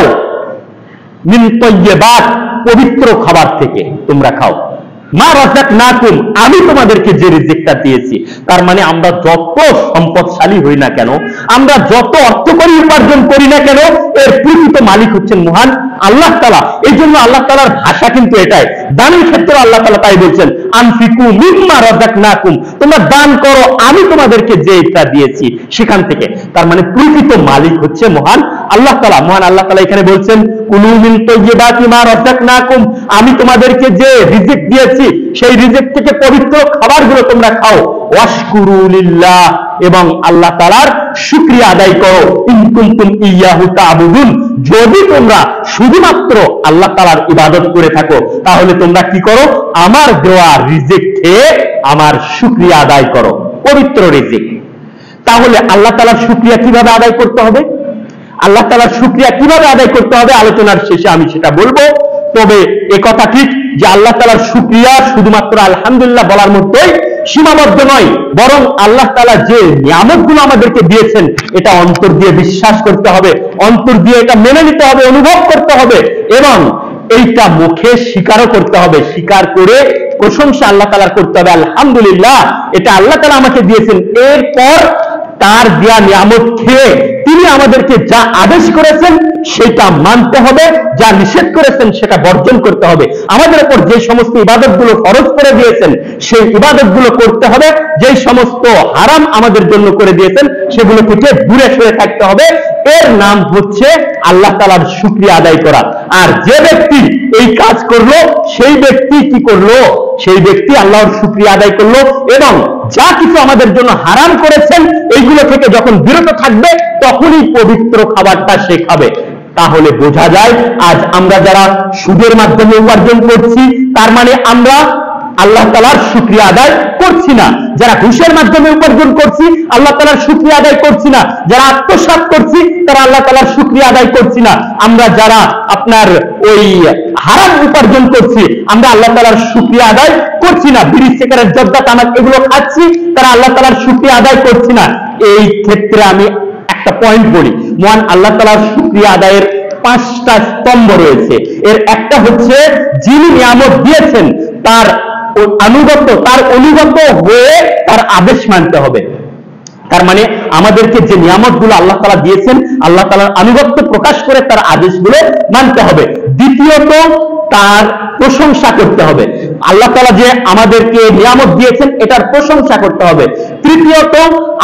মিন তাইয়্যিবাত, পবিত্র খাবার থেকে তোমরা খাও, মা রাযাকনাকুম, আমি তোমাদেরকে যে রিজিকটা দিয়েছি। তার মানে আমরা যত সম্পদশালী হই না কেন, আমরা যত অর্থকরী উপার্জন করি না কেন, এর প্রকৃত মালিক হচ্ছেন মহান আল্লাহ তাআলা। এই জন্য আল্লাহ তাআলার ভাষা কিন্তু এটাই। দানের ক্ষেত্রে আল্লাহ তাআলা তাই বলছেন, আনফিকু মিম্মা রাযাকনাকুম, তোমরা দান করো আমি তোমাদেরকে যে এটা দিয়েছি সেখান থেকে। তার মানে প্রকৃত মালিক হচ্ছে মহান আল্লাহ তাআলা। মহান আল্লাহ তাআলা এখানে বলছেন, কুলু মিন তাইয়্যিবাতি মা রাযাকনাকুম, আমি তোমাদেরকে যে রিজিক দিয়েছি সেই রিজিক থেকে পবিত্র খাবারগুলো তোমরা খাও। ওয়াশকুরু লিল্লাহ, এবং আল্লাহ তাআলার শুকরিয়া আদায় করো। ইন কুনতুম ইয়াহু তা'বুদুন, যদি তোমরা শুধুমাত্র আল্লাহ তাআলার ইবাদত করে থাকো তাহলে তোমরা কি করো? আমার দেওয়া রিজিক খেয়ে আমার শুকরিয়া আদায় করো, পবিত্র রিজিক। তাহলে আল্লাহ তাআলার শুকরিয়া কিভাবে আদায় করতে হবে? আল্লাহ তাআলার শুকরিয়া কিভাবে আদায় করতে হবে আলোচনার শেষে আমি সেটা বলবো। তবে একথা ঠিক যে আল্লাহ তাআলার শুকরিয়া শুধুমাত্র আলহামদুলিল্লাহ বলার মধ্যেই সীমাবদ্ধ নয়, বরং আল্লাহ তাআলা যে নিয়ামতগুলো আমাদেরকে দিয়েছেন এটা অন্তর দিয়ে বিশ্বাস করতে হবে, অন্তর দিয়ে এটা মেনে নিতে হবে, অনুভব করতে হবে, এবং এইটা মুখে স্বীকারও করতে হবে। স্বীকার করে প্রশংসা আল্লাহ তাআলার করতে হবে, আলহামদুলিল্লাহ এটা আল্লাহ তাআলা আমাকে দিয়েছেন। এরপর তার দেয়া নিয়ামত খেয়ে তিনি আমাদেরকে যা আদেশ করেছেন সেটা মানতে হবে, যা নিষেধ করেছেন সেটা বর্জন করতে হবে। আমাদের উপর যে সমস্ত ইবাদতগুলো ফরজ করে দিয়েছেন সেই ইবাদতগুলো করতে হবে, যে সমস্ত হারাম আমাদের জন্য করে দিয়েছেন সেগুলো থেকে দূরে সরে থাকতে হবে। এর নাম হচ্ছে আল্লাহ তাআলার শুকরিয়া আদায় করা। আর যে ব্যক্তি এই কাজ করলো সেই ব্যক্তি কি করলো? সেই ব্যক্তি আল্লাহর শুকরিয়া আদায় করলো, এবং যা কিছু আমাদের জন্য হারাম করেছেন এইগুলো থেকে যখন বিরত থাকবে তখনই পবিত্র খাবারটা সে খাবে। তাহলে বোঝা যায় আজ আমরা যারা সুদের মাধ্যমে উপার্জন করছি তার মানে আমরা আল্লাহ তাআলার শুকরিয়া আদায় করছি না। যারা ঘুষের মাধ্যমে উপার্জন করছি আল্লাহ তাআলার শুকরিয়া আদায় করছি না। যারা আত্মসাৎ করছি তারা আল্লাহ তাআলার শুকরিয়া আদায় করছি না। আমরা যারা আপনার ওই হারাম উপার্জন করছি আমরা আল্লাহ তাআলার শুকরিয়া আদায় করছি না। বিড়ি, সিগারেট, জর্দা, তামাক এগুলো খাচ্ছি, তারা আল্লাহ তাআলার শুকরিয়া আদায় করছি না। এই ক্ষেত্রে আমি একটা পয়েন্ট বলি, মহান আল্লাহ তাআলার শুকরিয়া আদায়ের 5টা স্তম্ভ রয়েছে। এর একটা হচ্ছে যিনি নিয়ামত দিয়েছেন তার অনুগত হয়ে তার আদেশ মানতে হবে। তার মানে আমাদেরকে যে নিয়ামতগুলো আল্লাহ তাআলা দিয়েছেন আল্লাহ তাআলার আনুগত্য প্রকাশ করে তার আদেশগুলো মানতে হবে। দ্বিতীয়ত তার প্রশংসা করতে হবে। আল্লাহ তাআলা যে আমাদেরকে নিয়ামত দিয়েছেন এটার প্রশংসা করতে হবে। তৃতীয়ত,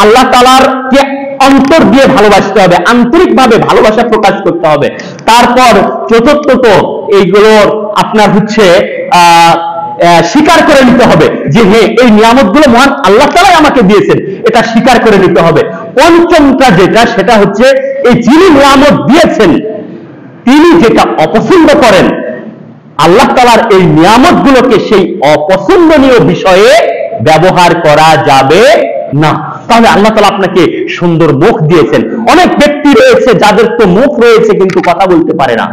আল্লাহ তাআলার কে অন্তর দিয়ে ভালোবাসতে হবে, আন্তরিকভাবে ভালোবাসা প্রকাশ করতে হবে। তারপর চতুর্থত, এইগুলোর আপনার হচ্ছে স্বীকার করে নিতে হবে যে হ্যাঁ, এই নিয়ামতগুলো মহান আল্লাহ তাআলাই আমাকে দিয়েছেন, এটা স্বীকার করে নিতে হবে। পঞ্চমটা যেটা, সেটা হচ্ছে এই যিনি নিয়ামত দিয়েছেন তিনি যেটা অপছন্দ করেন, আল্লাহ তাআলার এই নিয়ামতগুলোকে সেই অপছন্দনীয় বিষয়ে ব্যবহার করা যাবে না। তাহলে আল্লাহ তাআলা আপনাকে সুন্দর মুখ দিয়েছেন। অনেক ব্যক্তি রয়েছে যাদের তো মুখ রয়েছে কিন্তু কথা বলতে পারে না।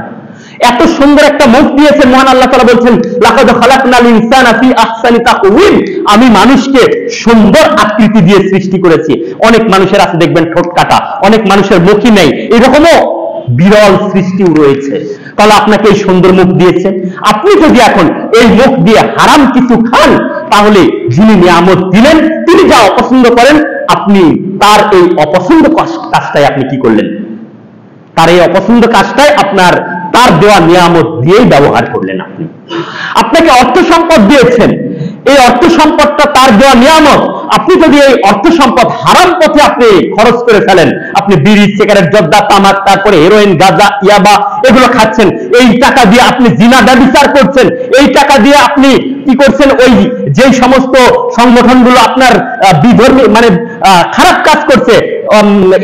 এত সুন্দর একটা মুখ দিয়েছেন, মহান আল্লাহ তাআলা বলছেন লাকাদ খালাকনাল ইনসানা ফি আহসানি তাকওয়িম, আমি মানুষকে সুন্দর আকৃতি দিয়ে সৃষ্টি করেছি। অনেক মানুষের আছে দেখবেন ঠোঁট কাটা, অনেক মানুষের মুখই নেই, এরকমও বিরল সৃষ্টিও রয়েছে। তাহলে আপনাকে এই সুন্দর মুখ দিয়েছে, আপনি যদি এখন এই মুখ দিয়ে হারাম কিছু খান, তাহলে যিনি নিয়ামত দিলেন তিনি যা অপছন্দ করেন, আপনি তার এই অপছন্দ কাজটাই আপনি কি করলেন, তার এই অপছন্দ কাজটাই আপনার তার দেওয়া নিয়ামত দিয়েই ব্যবহার করলেন। আপনি আপনাকে অর্থ সম্পদ দিয়েছেন, এই অর্থ সম্পদটা তার দেওয়া নিয়ামত, আপনি যদি এই অর্থ সম্পদ হারাম পথে আপনি খরচ করে ফেলেন, আপনি বিড়ি, সিগারেট, জর্দা, তামাক, তারপরে হেরোইন, গাঁজা, ইয়াবা এগুলো খাচ্ছেন, এই টাকা দিয়ে আপনি জিনা ব্যভিচার করছেন, এই টাকা দিয়ে আপনি কি করছেন, ওই যে সমস্ত সংগঠনগুলো আপনার বিধর্মী মানে খারাপ কাজ করছে,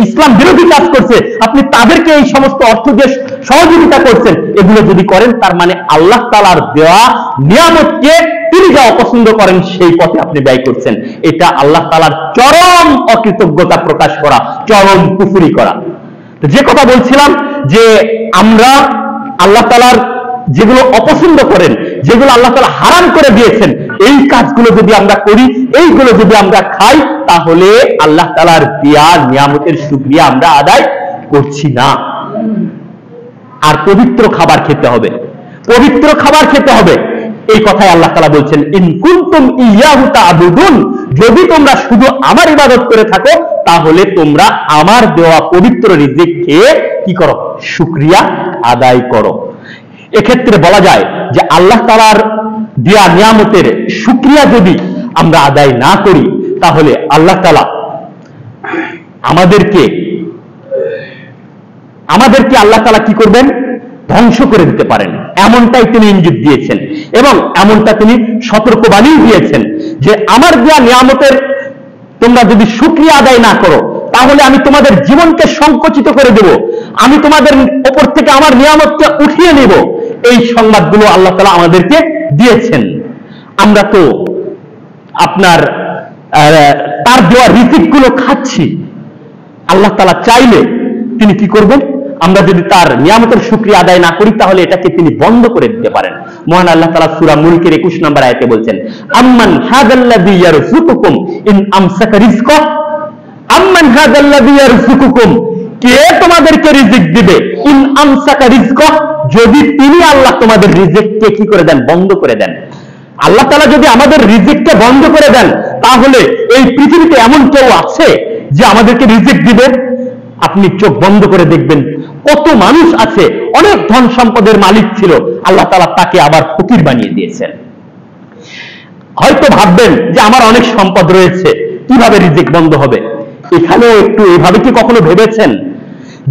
ইসলাম বিরোধী কাজ করছে, আপনি তাদেরকে এই সমস্ত অর্থ দিয়ে সহযোগিতা করছেন, এগুলো যদি করেন তার মানে আল্লাহ তাআলার দেওয়া নিয়ামতকে তিনি যা অপছন্দ করেন সেই পথে আপনি ব্যয় করছেন। এটা আল্লাহ তাআলার চরম অকৃতজ্ঞতা প্রকাশ করা, চরম কুফরি করা। যে কথা বলছিলাম যে আমরা আল্লাহ তাআলার যেগুলো অপছন্দ করেন, যেগুলো আল্লাহ তাআলা হারাম করে দিয়েছেন, এই কাজগুলো যদি আমরা করি, এইগুলো যদি আমরা খাই, তাহলে আল্লাহ তাআলার দেয়া নিয়ামতের শুকরিয়া আমরা আদায় করছি না। আর পবিত্র খাবার খেতে হবে, পবিত্র খাবার খেতে হবে, এই কথাই আল্লাহ তাআলা বলছেন ইন কুনতুম ইয়াহু তা'বুদুন, যদি তোমরা শুধু আমার ইবাদত করে থাকো তাহলে তোমরা আমার দেওয়া পবিত্র রিজিক খেয়ে কি করো, শুকরিয়া আদায় করো। এক্ষেত্রে বলা যায় যে আল্লাহ তাআলার দেয়া নিয়ামতের শুকরিয়া যদি আমরা আদায় না করি, তাহলে আল্লাহ তাআলা আমাদেরকে আল্লাহ তাআলা কি করবেন, ধ্বংস করে দিতে পারেন, এমনটাই তিনি ইঙ্গিত দিয়েছেন এবং এমনটা তিনি সতর্কবাণী দিয়েছেন যে আমার দেয়া নিয়ামতের তোমরা যদি শুকরিয়া আদায় না করো, তাহলে আমি তোমাদের জীবনকে সংকুচিত করে দেব, আমি তোমাদের উপর থেকে আমার নিয়ামতকে উঠিয়ে নেব। এই সংবাদগুলো আল্লাহ তাআলা আমাদেরকে দিয়েছেন। আমরা তো আপনার তার দেওয়া রিজিকগুলো খাচ্ছি, আল্লাহ তাআলা চাইলে তিনি কি করবেন, আমরা যদি তার নিয়ামতের শুকরিয়া আদায় না করি তাহলে এটাকে তিনি বন্ধ করে দিতে পারেন। মহান আল্লাহ তাআলা সূরা মুলকের 21 নম্বর আয়াতে বলছেন আম্মান হাযাল্লাযী ইয়ারযুকুকুম ইন আমসাকা রিজকা, আম্মান হাযাল্লাযী ইয়ারযুকুকুম, কে তোমাদেরকে রিজিক দিবে, ইন আমসাকা রিজকা, যদি তিনি আল্লাহ তোমাদের রিজিককে কি করে দেন, বন্ধ করে দেন। আল্লাহ তাআলা যদি আমাদের রিজিককে বন্ধ করে দেন, তাহলে এই পৃথিবীতে এমন কেউ আছে যে আমাদেরকে রিজিক দিবে? আপনি চোখ বন্ধ করে দেখবেন কত মানুষ আছে অনেক ধন সম্পদের মালিক ছিল, আল্লাহ তাআলা তাকে আবার ফকির বানিয়ে দিয়েছেন। হয়তো ভাববেন যে আমার অনেক সম্পদ রয়েছে, কিভাবে রিজিক বন্ধ হবে? এখানেও একটু এভাবে কি কখনো ভেবেছেন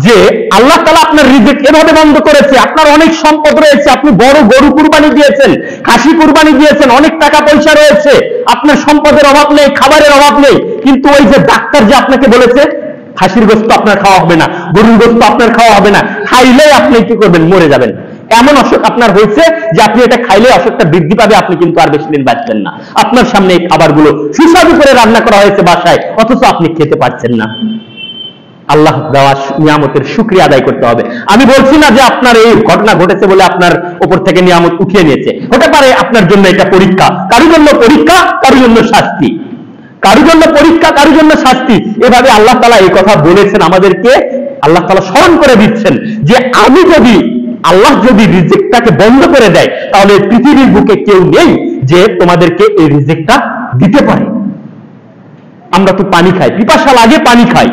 যে আল্লাহ তাআলা আপনার রিজিক এভাবে বন্ধ করেছে? আপনার অনেক সম্পদ রয়েছে, আপনি বড় গরু কুরবানি দিয়েছেন, খাসি কুরবানি দিয়েছেন, অনেক টাকা পয়সা রয়েছে, আপনার সম্পদের অভাব নেই, খাবারের অভাব নেই, কিন্তু ওই যে ডাক্তার যে আপনাকে বলেছে খাসির গোশত আপনার খাওয়া হবে না, গরুর গোশত আপনার খাওয়া হবে না, খাইলেই আপনি কি করবেন, মরে যাবেন, এমন অসুখ আপনার হয়েছে যে আপনি এটা খাইলে অসুখটা বৃদ্ধি পাবে, আপনি কিন্তু আর বেশি দিন বাঁচবেন না। আপনার সামনে এই খাবারগুলো সুস্বাদু করে রান্না করা হয়েছে বাসায়, অথচ আপনি খেতে পারছেন না। আল্লাহ দেওয়া নিয়ামতের শুকরিয়া আদায় করতে হবে। আমি বলছি না যে আপনার এই ঘটনা ঘটেছে বলে আপনার উপর থেকে নিয়ামত উঠিয়ে নিয়েছে, হতে পারে আপনার জন্য এটা পরীক্ষা, কারোর জন্য পরীক্ষা, কারোর জন্য শাস্তি, কারোর জন্য পরীক্ষা, কারোর জন্য শাস্তি। এভাবে আল্লাহ তাআলা এই কথা বলেছেন আমাদেরকে, আল্লাহ তাআলা স্মরণ করে দিচ্ছেন যে আল্লাহ যদি রিজিকটাকে বন্ধ করে দেয়, তাহলে পৃথিবীর বুকে কেউ নেই যে তোমাদেরকে এই রিজিকটা দিতে পারে। আমরা তো পানি খাই, পিপাসা লাগে পানি খাই,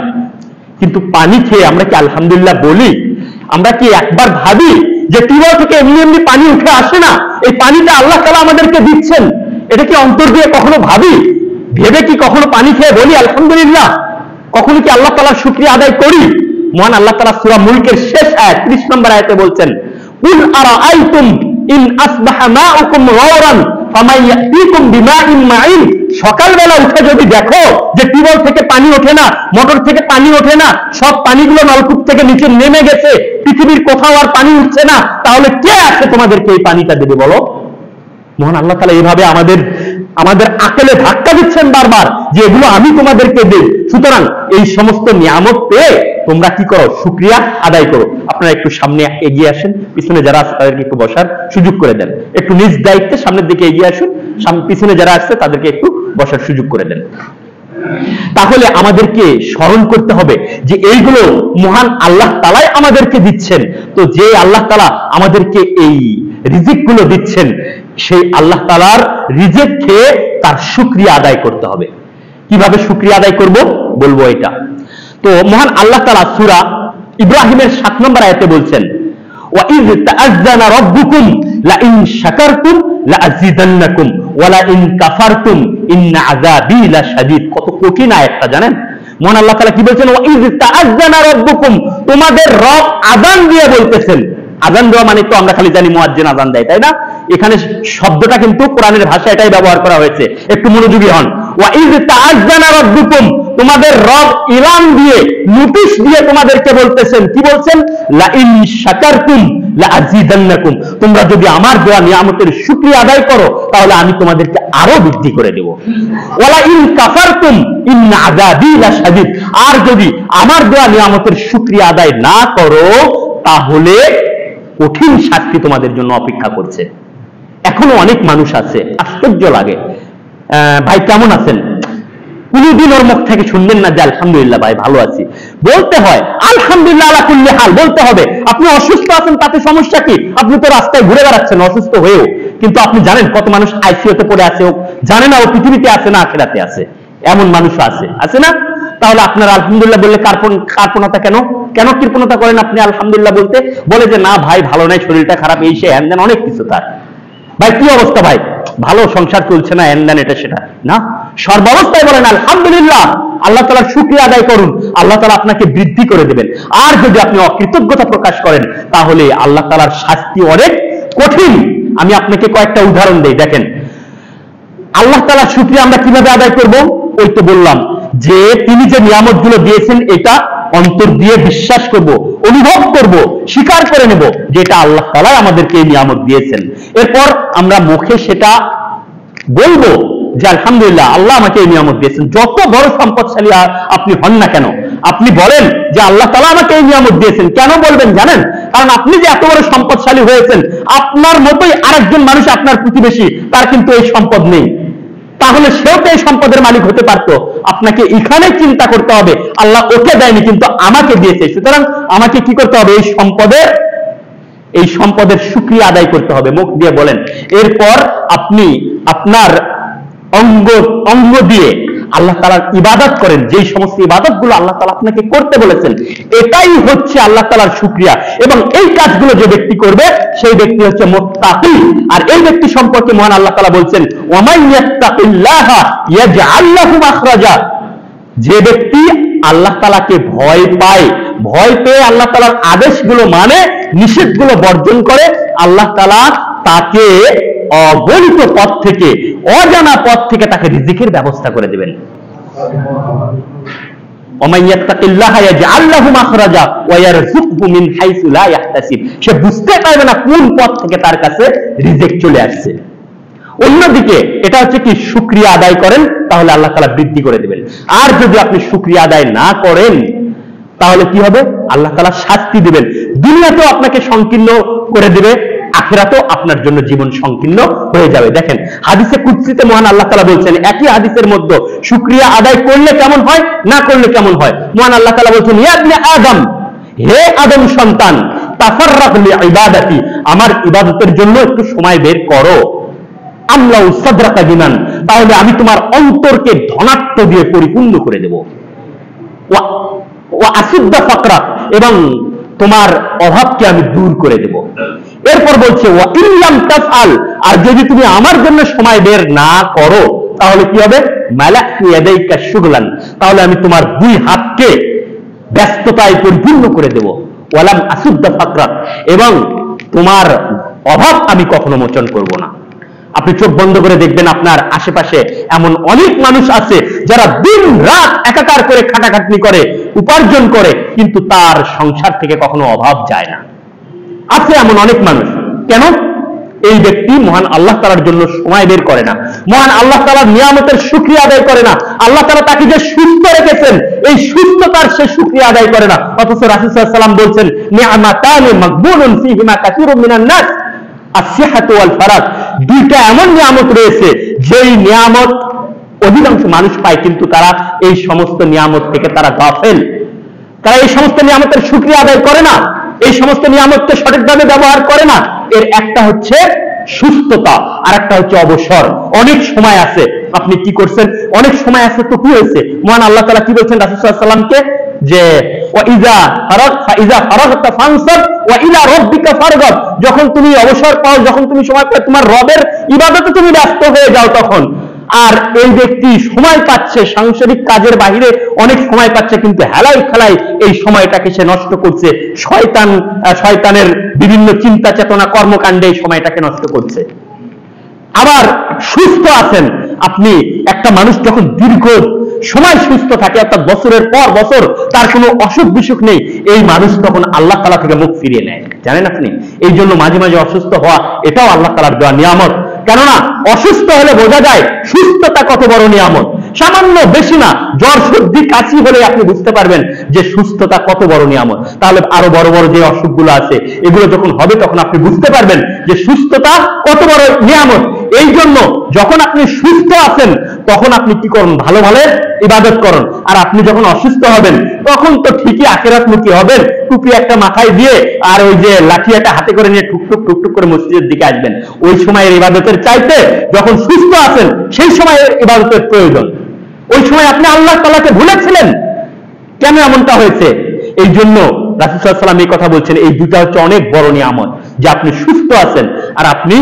কিন্তু পানি খেয়ে আমরা কি আলহামদুলিল্লাহ বলি? আমরা কি একবার ভাবি যে টিউবওয়েল থেকে এমনি এমনি পানি উঠে আসে না, এই পানিটা আল্লাহ তাআলা আমাদেরকে দিচ্ছেন, এটা কি অন্তর দিয়ে কখনো ভাবি? ভেবে কি কখনো পানি খেয়ে বলি আলহামদুলিল্লাহ? কখনো কি আল্লাহ তাআলার শুকরিয়া আদায় করি? মহান আল্লাহ তাআলা সূরা মুলকের শেষ আয়াত 30 নম্বর আয়াতে বলছেন, কুল আরাআইতুম ইন আসবাহা মাউকুম গাওরান ফামান ইয়াতিকুম বিমাইন মাইন। সকালবেলা উঠে যদি দেখো যে টিউবওয়েল থেকে পানি ওঠে না, মোটর থেকে পানি ওঠে না, সব পানিগুলো নলকূপ থেকে নিচে নেমে গেছে, পৃথিবীর কোথাও আর পানি উঠছে না, তাহলে কে আছে তোমাদেরকে এই পানিটা দেবে বলো? মহান আল্লাহ তাআলা এইভাবে আমাদের আকলে ধাক্কা দিচ্ছেন বারবার যে এগুলো আমি তোমাদেরকে দেই। সুতরাং এই সমস্ত নিয়ামত পেয়ে তোমরা কি করো? শুকরিয়া আদায় করো। আপনারা একটু সামনে এগিয়ে আসেন, পিছনে যারা আছে তাদেরকে একটু বসার সুযোগ করে দেন। একটু নিজ দায়িত্বে সামনের দিকে এগিয়ে আসুন, পিছনে যারা আসছে তাদেরকে একটু বসার সুযোগ করে দেন। তাহলে আমাদেরকে স্মরণ করতে হবে যে এইগুলো মহান আল্লাহ তাআলাই আমাদেরকে দিচ্ছেন। তো যে আল্লাহ তাআলা আমাদেরকে এই রিজিক গুলো দিচ্ছেন, সেই আল্লাহ তাআলার রিজিক খেয়ে তার শুকরিয়া আদায় করতে হবে। কিভাবে শুকরিয়া আদায় করব বলবো এটা। তো মহান আল্লাহ তাআলা সূরা ইব্রাহিমের 7 নম্বর আয়াতে বলছেন, ওয়া ইয তাআজ্জানা রাব্বুকুম লা ইন শাকারতুম লা আযীদান্নাকুম ওয়া লা ইন কাফারতুম ইন্না আযাবি লাশাদীদ। কত কঠিন আয়াতটা জানেন? মহান আল্লাহ তাআলা কি বলছেন? ওয়া ইয তাআজ্জানা রাব্বুকুম, তোমাদের রব আযান দিয়ে বলতেছেন। আযান দেওয়া মানে তো আমরা খালি জানি মুয়াজ্জিন আযান দেয়, তাই না? এখানে শব্দটা কিন্তু কোরআনের ভাষায় এটাই ব্যবহার করা হয়েছে, একটু মনোযোগী হন। ওয়া ইয তাআজ্জানা রাব্বুকুম, তোমাদের রব ইলান দিয়ে, নোটিশ দিয়ে তোমাদেরকে বলতেছেন, কি বলছেন? লা ইন শাকারতুম লা আযীদান্নাকুম, তোমরা যদি আমার দেওয়া নিয়ামতের শুকরিয়া আদায় করো তাহলে আমি তোমাদেরকে আরো বৃদ্ধি করে দেব। ওয়া লা ইন কাফারতুম ইন্না আযাবি লাশাদীদ, আর যদি আমার দেওয়া নিয়ামতের শুকরিয়া আদায় না করো তাহলে কঠিন শাস্তি তোমাদের জন্য অপেক্ষা করছে। এখনো অনেক মানুষ আছে, আশ্চর্য লাগে, ভাই কেমন আছেন? কোনদিন ওর মুখ থেকে শুনবেন না যে আলহামদুলিল্লাহ ভাই ভালো আছি। বলতে হয় আলহামদুলিল্লাহ আলা কুল্লি হাল, বলতে হবে। আপনি অসুস্থ আছেন তাতে সমস্যা কি? আপনি তো রাস্তায় ঘুরে বেড়াচ্ছেন অসুস্থ হয়েও, কিন্তু আপনি জানেন কত মানুষ আইসিইউতে পড়ে আছে, ও জানে না ও পৃথিবীতে আছে না আখিরাতে আছে। এমন মানুষ আছে না? তাহলে আপনার আলহামদুলিল্লাহ বললে কার্পণতা কেন? কেন কৃপণতা করেন আপনি আলহামদুলিল্লাহ বলতে? বলে যে না ভাই ভালো নাই, শরীরটা খারাপ, এই সে হ্যান দেন, অনেক কিছু তার। ভাই কি অবস্থা ভাই? ভালো, সংসার চলছে না, হ্যান দেন, এটা সেটা না, সর্বাবস্থায় বলেন আলহামদুলিল্লাহ, আল্লাহ তাআলার শুকরিয়া আদায় করুন, আল্লাহ তাআলা আপনাকে বৃদ্ধি করে দেবেন। আর যদি আপনি অকৃতজ্ঞতা প্রকাশ করেন তাহলে আল্লাহ তাআলার শাস্তি অনেক কঠিন। আমি আপনাকে কয়েকটা উদাহরণ দেই, দেখেন আল্লাহ তাআলার শুকরিয়া আমরা কিভাবে আদায় করব। ওই তো বললাম যে তিনি যে নিয়ামতগুলো দিয়েছেন এটা অন্তর দিয়ে বিশ্বাস করব, অনুভব করব, স্বীকার করে নেব যে এটা আল্লাহ তাআলা আমাদেরকে এই নিয়ামত দিয়েছেন। এরপর আমরা মুখে সেটা বলবো যে আলহামদুলিল্লাহ আল্লাহ আমাকে এই নিয়ামত দিয়েছেন। যত বড় সম্পদশালী আপনি হন না কেন, আপনি বলেন যে আল্লাহ তাআলা আমাকে এই নিয়ামত দিয়েছেন। কেন বলবেন জানেন? কারণ আপনি যে এত বড় সম্পদশালী হয়েছেন, আপনার মতোই আরেকজন মানুষ, আপনার প্রতিবেশী, তার কিন্তু এই সম্পদ নেই, তাহলে সেও তো এই সম্পদের মালিক হতে পারত। আপনাকে এখানে চিন্তা করতে হবে আল্লাহ ওকে দেয়নি কিন্তু আমাকে দিয়েছে, সুতরাং আমাকে কি করতে হবে? এই সম্পদের শুকরিয়া আদায় করতে হবে, মুখ দিয়ে বলেন। এরপর আপনি আপনার অঙ্গ দিয়ে আল্লাহ তাআলার ইবাদত করেন, যেই সমস্ত ইবাদত গুলো আল্লাহ তাআলা আপনাকে করতে বলেছেন, এটাই হচ্ছে আল্লাহ তাআলার শুকরিয়া। এবং এই কাজগুলো যে ব্যক্তি করবে সেই ব্যক্তি হচ্ছে মুত্তাকি। আর এই ব্যক্তি সম্পর্কে মহান আল্লাহ তাআলা বলছেন, ওয়া মান ইয়াত্তাকিল্লাহা ইয়াজআল লাহু মাখরাজা, যে ব্যক্তি আল্লাহ তাআলাকে ভয় পায়, ভয় পেয়ে আল্লাহ তাআলার আদেশগুলো মানে, নিষেধগুলো বর্জন করে, আল্লাহ তাআলা তাকে অগণিত পথ থেকে, অজানা পথ থেকে তাকে রিজিকের ব্যবস্থা করে দেবেন। সে বুঝতে পারবে না কোন পথ থেকে তার কাছে রিজিক চলে আসছে। অন্যদিকে এটা হচ্ছে কি, শুকরিয়া আদায় করেন তাহলে আল্লাহ তাআলা বৃদ্ধি করে দেবেন। আর যদি আপনি শুকরিয়া আদায় না করেন তাহলে কি হবে? আল্লাহ তাআলা শাস্তি দিবেন, দুনিয়াতেও আপনাকে সংকীর্ণ করে দেবে, আখিরাতেও আপনার জন্য জীবন সংকীর্ণ হয়ে যাবে। দেখেন হাদিসে কুদসিতে মহান আল্লাহ তাআলা বলছেন, একই হাদিসের মধ্যে শুকরিয়া আদায় করলে কেমন হয়, না করলে কেমন হয়। মহান আল্লাহ তাআলা বলছেন, ইয়া ইবনে আদম, হে আদম সন্তান, তাফাররাক লিইবাদাতি, আমার ইবাদতের জন্য একটু সময় বের করো। আমলাউ সাদরাকা গিনান, তাহলে আমি তোমার অন্তরকে ধনাত্ম দিয়ে পরিপূর্ণ করে দেব। ওয়া আসুদ্দা ফাকরা, এবং তোমার অভাবকে আমি দূর করে দেব। এরপর বলছে ওয়া ইল্লাম তাফআল, আর যদি তুমি আমার জন্য সময় বের না করো তাহলে কি হবে, মালাকতু ইয়াদাইকা শুগলান, তাহলে আমি তোমার দুই হাতকে ব্যস্ততায় পরিপূর্ণ করে দেব। ওয়ালাম আসুদ্দা ফাকরা, এবং তোমার অভাব আমি কখনো মোচন করব না। আপনি চোখ বন্ধ করে দেখবেন আপনার আশেপাশে এমন অনেক মানুষ আছে যারা দিন রাত একাকার করে খাটাখাটনি করে, উপার্জন করে, কিন্তু তার সংসার থেকে কখনো অভাব যায় না। আছে এমন অনেক মানুষ। কেন? এই ব্যক্তি মহান আল্লাহ তাআলার জন্য সময় বের করে না, মহান আল্লাহ তাআলার নিয়ামতের শুকরিয়া আদায় করে না। আল্লাহ তাআলা তাকে যে সুস্থ রেখেছেন, এই সুস্থতার সে শুকরিয়া আদায় করে না। অথচ রাসূল সাল্লাল্লাহু আলাইহি ওয়াসাল্লাম বলছেন, নি'মাতানি মাগবুনুন ফীহিমা কাসীরুম মিনান নাস, আসিহাতু ওয়াল ফারাগ, দুইটা এমন নিয়ামত রয়েছে যেই নিয়ামত অধিকাংশ মানুষ পায়, কিন্তু তারা এই সমস্ত নিয়ামত থেকে তারা গাফেল। তারা এই সমস্ত নিয়ামতের শুকরিয়া আদায় করে না, এই সমস্ত নিয়ামতকে সঠিকভাবে ব্যবহার করে না। এর একটা হচ্ছে সুস্থতা, আর একটা হচ্ছে অবসর। অনেক সময় আছে, আপনি কি করছেন? অনেক সময় আছে তো কি হয়েছে? মহান আল্লাহ তাআলা কি বলছেন রাসূল সাল্লাল্লাহু আলাইহি ওয়াসাল্লামকে, যে যখন তুমি অবসর পাও, যখন তুমি সময় পাও, তোমার রবের ইবাদতে তুমি ব্যস্ত হয়ে যাও তখন। আর এই ব্যক্তি সময় পাচ্ছে, সাংসারিক কাজের বাহিরে অনেক সময় পাচ্ছে, কিন্তু হেলাই খেলাই এই সময়টাকে সে নষ্ট করছে, শয়তানের বিভিন্ন চিন্তা চেতনা কর্মকাণ্ডে এই সময়টাকে নষ্ট করছে। আবার সুস্থ আছেন আপনি, একটা মানুষ যখন দীর্ঘ সময় সুস্থ থাকে, অর্থাৎ বছরের পর বছর তার কোনো অসুখ বিসুখ নেই, এই মানুষ তখন আল্লাহ তাআলা থেকে মুখ ফিরিয়ে নেয়। জানেন আপনি, এই জন্য মাঝে মাঝে অসুস্থ হওয়া এটাও আল্লাহ তাআলার দেওয়া নিয়ামত। কেননা অসুস্থ হলে বোঝা যায় সুস্থতা কত বড় নিয়ামত। সামান্য, বেশি না, জ্বর সর্দি কাশি হলে আপনি বুঝতে পারবেন যে সুস্থতা কত বড় নিয়ামত। তাহলে আরো বড় বড় যে অসুখগুলো আছে এগুলো যখন হবে তখন আপনি বুঝতে পারবেন যে সুস্থতা কত বড় নিয়ামত। এই জন্য যখন আপনি সুস্থ আছেন তখন আপনি কি করুন, ভালো ভালো ইবাদত করুন। আর আপনি যখন অসুস্থ হবেন তখন তো ঠিকই আখিরাতমুখী হবেন, টুপি একটা মাথায় দিয়ে আর ওই যে লাঠি একটা হাতে করে নিয়ে টুকটুক টুকটুক করে মসজিদের দিকে আসবেন। ওই সময়ের ইবাদতের চাইতে যখন সুস্থ আছেন সেই সময়ের ইবাদতের প্রয়োজন। ওই সময় আপনি আল্লাহ তাআলাকে ভুলেছিলেন। কেন এমনটা হয়েছে? এই জন্য রাসূল সাল্লাল্লাহু আলাইহি ওয়াসাল্লাম এই কথা বলছেন, এই দুটো হচ্ছে অনেক বড় নিয়ামত, যে আপনি সুস্থ আছেন আর আপনি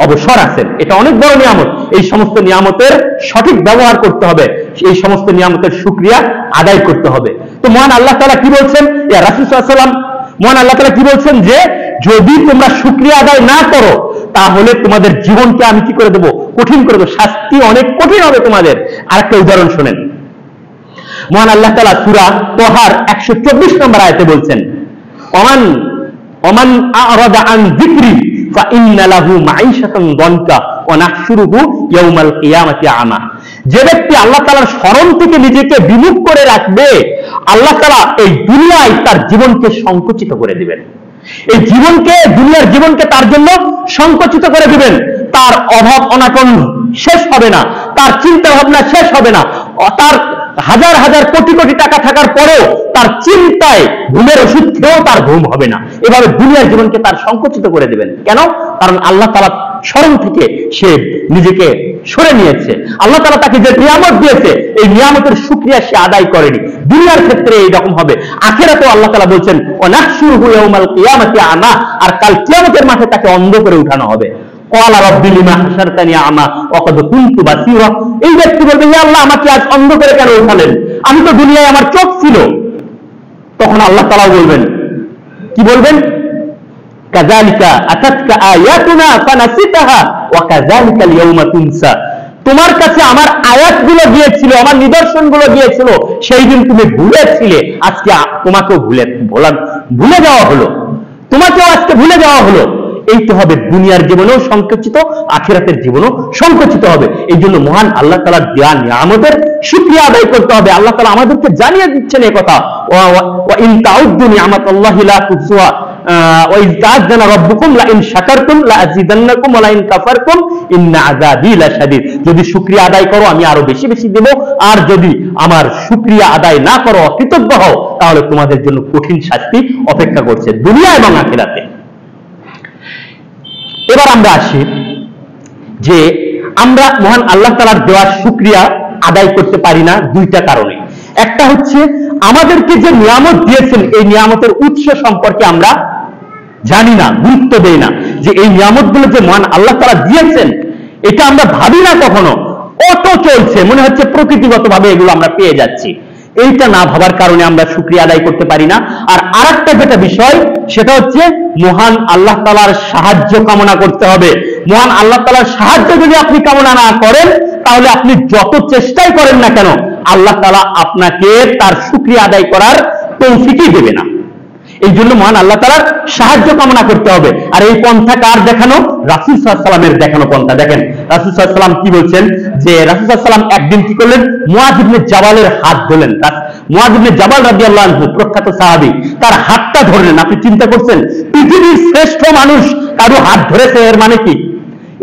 অবসর আছেন, এটা অনেক বড় নিয়ামত। এই সমস্ত নিয়ামতের সঠিক ব্যবহার করতে হবে, এই সমস্ত নিয়ামতের শুকরিয়া আদায় করতে হবে। তো মহান আল্লাহ তাআলা কি বলছেন, ইয়া রাসূল সাল্লাল্লাহু আলাইহি ওয়াসাল্লাম, মহান আল্লাহ তাআলা কি বলছেন, যে যদি তোমরা শুকরিয়া আদায় না করো তাহলে তোমাদের জীবনকে আমি কি করে দেবো, কঠিন করে দেবো, শাস্তি অনেক কঠিন হবে তোমাদের। আরেকটা উদাহরণ শোনেন, মহান আল্লাহ তাআলা সূরা তাহার 124 নম্বর আয়াতে বলছেন, ওমান আ'রাদা আন যিকরি ফাইন্না লাহু মাঈশাতান দানকা ওয়া নাহশুরুহু ইয়াওমাল কিয়ামাতি আমা। যে ব্যক্তি আল্লাহ তাআলার স্মরণ থেকে নিজেকে বিমুখ করে রাখবে, আল্লাহ তাআলা এই দুনিয়ায় তার জীবনকে সংকুচিত করে দিবেন। এই জীবনকে, দুনিয়ার জীবনকে তার জন্য সংকুচিত করে দিবেন। তার অভাব অনাটন শেষ হবে না, তার চিন্তা ভাবনা শেষ হবে না, তার হাজার হাজার কোটি কোটি টাকা থাকার পরেও তার চিন্তায় ঘুমের ওষুধ খেয়েও তার ঘুম হবে না। এভাবে দুনিয়ার জীবনকে তার সংকুচিত করে দেবেন। কেন? কারণ আল্লাহ তাআলা স্মরণ থেকে সে নিজেকে সরে নিয়েছে। আল্লাহ তাআলা তাকে যে নিয়ামত দিয়েছে এই নিয়ামতের শুকরিয়া সে আদায় করেনি। দুনিয়ার ক্ষেত্রে এইরকম হবে, আখিরাতেও আল্লাহ তাআলা বলছেন ওয়া নাহশুরুহু ইয়াওমাল কিয়ামাতি আমা, আর কাল কিয়ামতের মাঠে তাকে অন্ধ করে উঠানো হবে। ক্বালা রাব্বি লিমা হাশারতানি আমা ওয়া ক্বাদ কুনতু বাসীরা। এই ব্যক্তি বলবে, ইয়া আল্লাহ, আমাকে আজ অন্ধ করে কেন উঠালেন? আমি তো দুনিয়ায় আমার চোখ ছিল। তখন আল্লাহ তাআলা বলবেন, কি বলবেন? কাযালিকা আতাতকা আয়াতুনা ফানাসিতাহা ওয়া কাযালিকাল ইয়াওমা তুনসা। তোমার কাছে আমার আয়াতগুলো গিয়েছিল, আমার নিদর্শনগুলো গিয়েছিল, সেই দিন তুমি ভুলেছিলে, আজকে তোমাকেও ভুলে যাওয়া হলো, তোমাকেও আজকে ভুলে যাওয়া হলো। এই তো হবে, দুনিয়ার জীবনেও সংকুচিত, আখিরাতের জীবনেও সংকুচিত হবে। এই জন্য মহান আল্লাহ তাআলার দেয়া নিয়ামতের শুকরিয়া আদায় করতে হবে। আল্লাহ তাআলা আমাদেরকে জানিয়ে দিচ্ছেন এই কথা, ওয়া ইন তাউদ্দু নি'মাতাল্লাহি লা তুহসুহা ওয়া ইয তা'আযানা রাব্বুকুম লা ইন শাকারতুম লা আযীদান্নাকুম ওয়া লা ইন কাফারতুম ইন্না আযাবি লাশাদীদ। যদি শুকরিয়া আদায় করো আমি আরো বেশি বেশি দেব, আর যদি আমার শুকরিয়া আদায় না করো, অকৃতজ্ঞ হও, তাহলে তোমাদের জন্য কঠিন শাস্তি অপেক্ষা করছে দুনিয়া এবং আখিরাতে। এবার আমরা আসি যে আমরা মহান আল্লাহ তাআলার দেওয়া শুকরিয়া আদায় করতে পারি না দুইটা কারণে। একটা হচ্ছে আমাদেরকে যে নিয়ামত দিয়েছেন এই নিয়ামতের উৎস সম্পর্কে আমরা জানি না, গুরুত্ব দেই না, যে এই নিয়ামতগুলো যে মহান আল্লাহ তাআলা দিয়েছেন এটা আমরা ভাবি না কখনো। অটো চলছে, মনে হচ্ছে প্রকৃতিগতভাবে এগুলো আমরা পেয়ে যাচ্ছি। এইটা না ভাবার কারণে আমরা শুকরিয়া আদায় করতে পারি না। আর আরেকটা যেটা বিষয় সেটা হচ্ছে মহান আল্লাহ তাআলার সাহায্য কামনা করতে হবে। মহান আল্লাহ তাআলার সাহায্য যদি আপনি কামনা না করেন তাহলে আপনি যত চেষ্টাই করেন না কেন আল্লাহ তাআলা আপনাকে তার শুকরিয়া আদায় করার তৌফিকই দেবে না। এই জন্য মহান আল্লাহ তাআলার সাহায্য কামনা করতে হবে। আর এই পন্থা কার দেখানো? রাসূল সাল্লাল্লাহু আলাইহি ওয়াসাল্লামের দেখানো পন্থা। দেখেন রাসূল সাল্লাল্লাহু আলাইহি ওয়াসাল্লাম কি বলছেন, যে রাসূল সাল্লাল্লাহু আলাইহি ওয়াসাল্লাম একদিন কি করলেন, মুআয ইবনে জাবালের হাত ধরলেন। মুআয ইবনে জাবাল রাদিয়াল্লাহু আনহু প্রখ্যাত সাহাবী, তার হাতটা ধরলেন। আপনি চিন্তা করছেন পৃথিবীর শ্রেষ্ঠ মানুষ কারো হাত ধরেছে, এর মানে কি?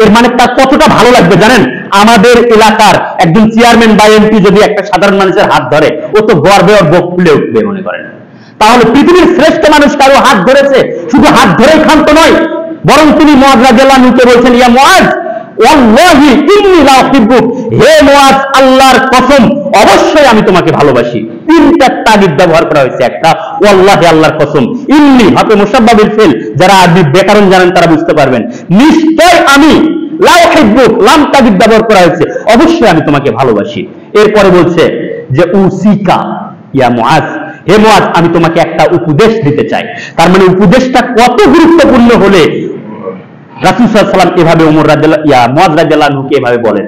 এর মানে তার কতটা ভালো লাগবে জানেন? আমাদের এলাকার একজন চেয়ারম্যান বা এমপি যদি একটা সাধারণ মানুষের হাত ধরে ও তো গর্বে ওর বুক ফুলে উঠবে মনে করেন। তাহলে পৃথিবীর শ্রেষ্ঠ মানুষ কারো হাত ধরেছে, শুধু হাত ধরেই ক্ষান্ত নয়, বরং তিনি মুআয রাদিয়াল্লাহু আনহুকে বলছেন, ইয়া মুআয ওয়াল্লাহি ইন্নী লা উহিব্বুক, হে মুআয আল্লাহর কসম অবশ্যই আমি তোমাকে ভালোবাসি। তিনটা তাগিদ ব্যবহার করা হয়েছে, একটা ওয়াল্লাহি আল্লাহর কসম, ইন্নী হবে মুসাব্বাবিল ফিল, যারা আরবি ব্যাকরণ জানেন তারা বুঝতে পারবেন, নিশ্চয় আমি, লা উহিব্বুক লাম তাগিদ ব্যবহার করা হয়েছে, অবশ্যই আমি তোমাকে ভালোবাসি। এরপরে বলছে যে উসিকা ইয়া মুআয, হে মুআয আমি তোমাকে একটা উপদেশ দিতে চাই। তার মানে উপদেশটা কত গুরুত্বপূর্ণ হলে রাসূল সাল্লাল্লাহু আলাইহি ওয়াসাল্লাম এভাবে মুআয রাদিয়াল্লাহু আনহুকে এভাবে বলেন।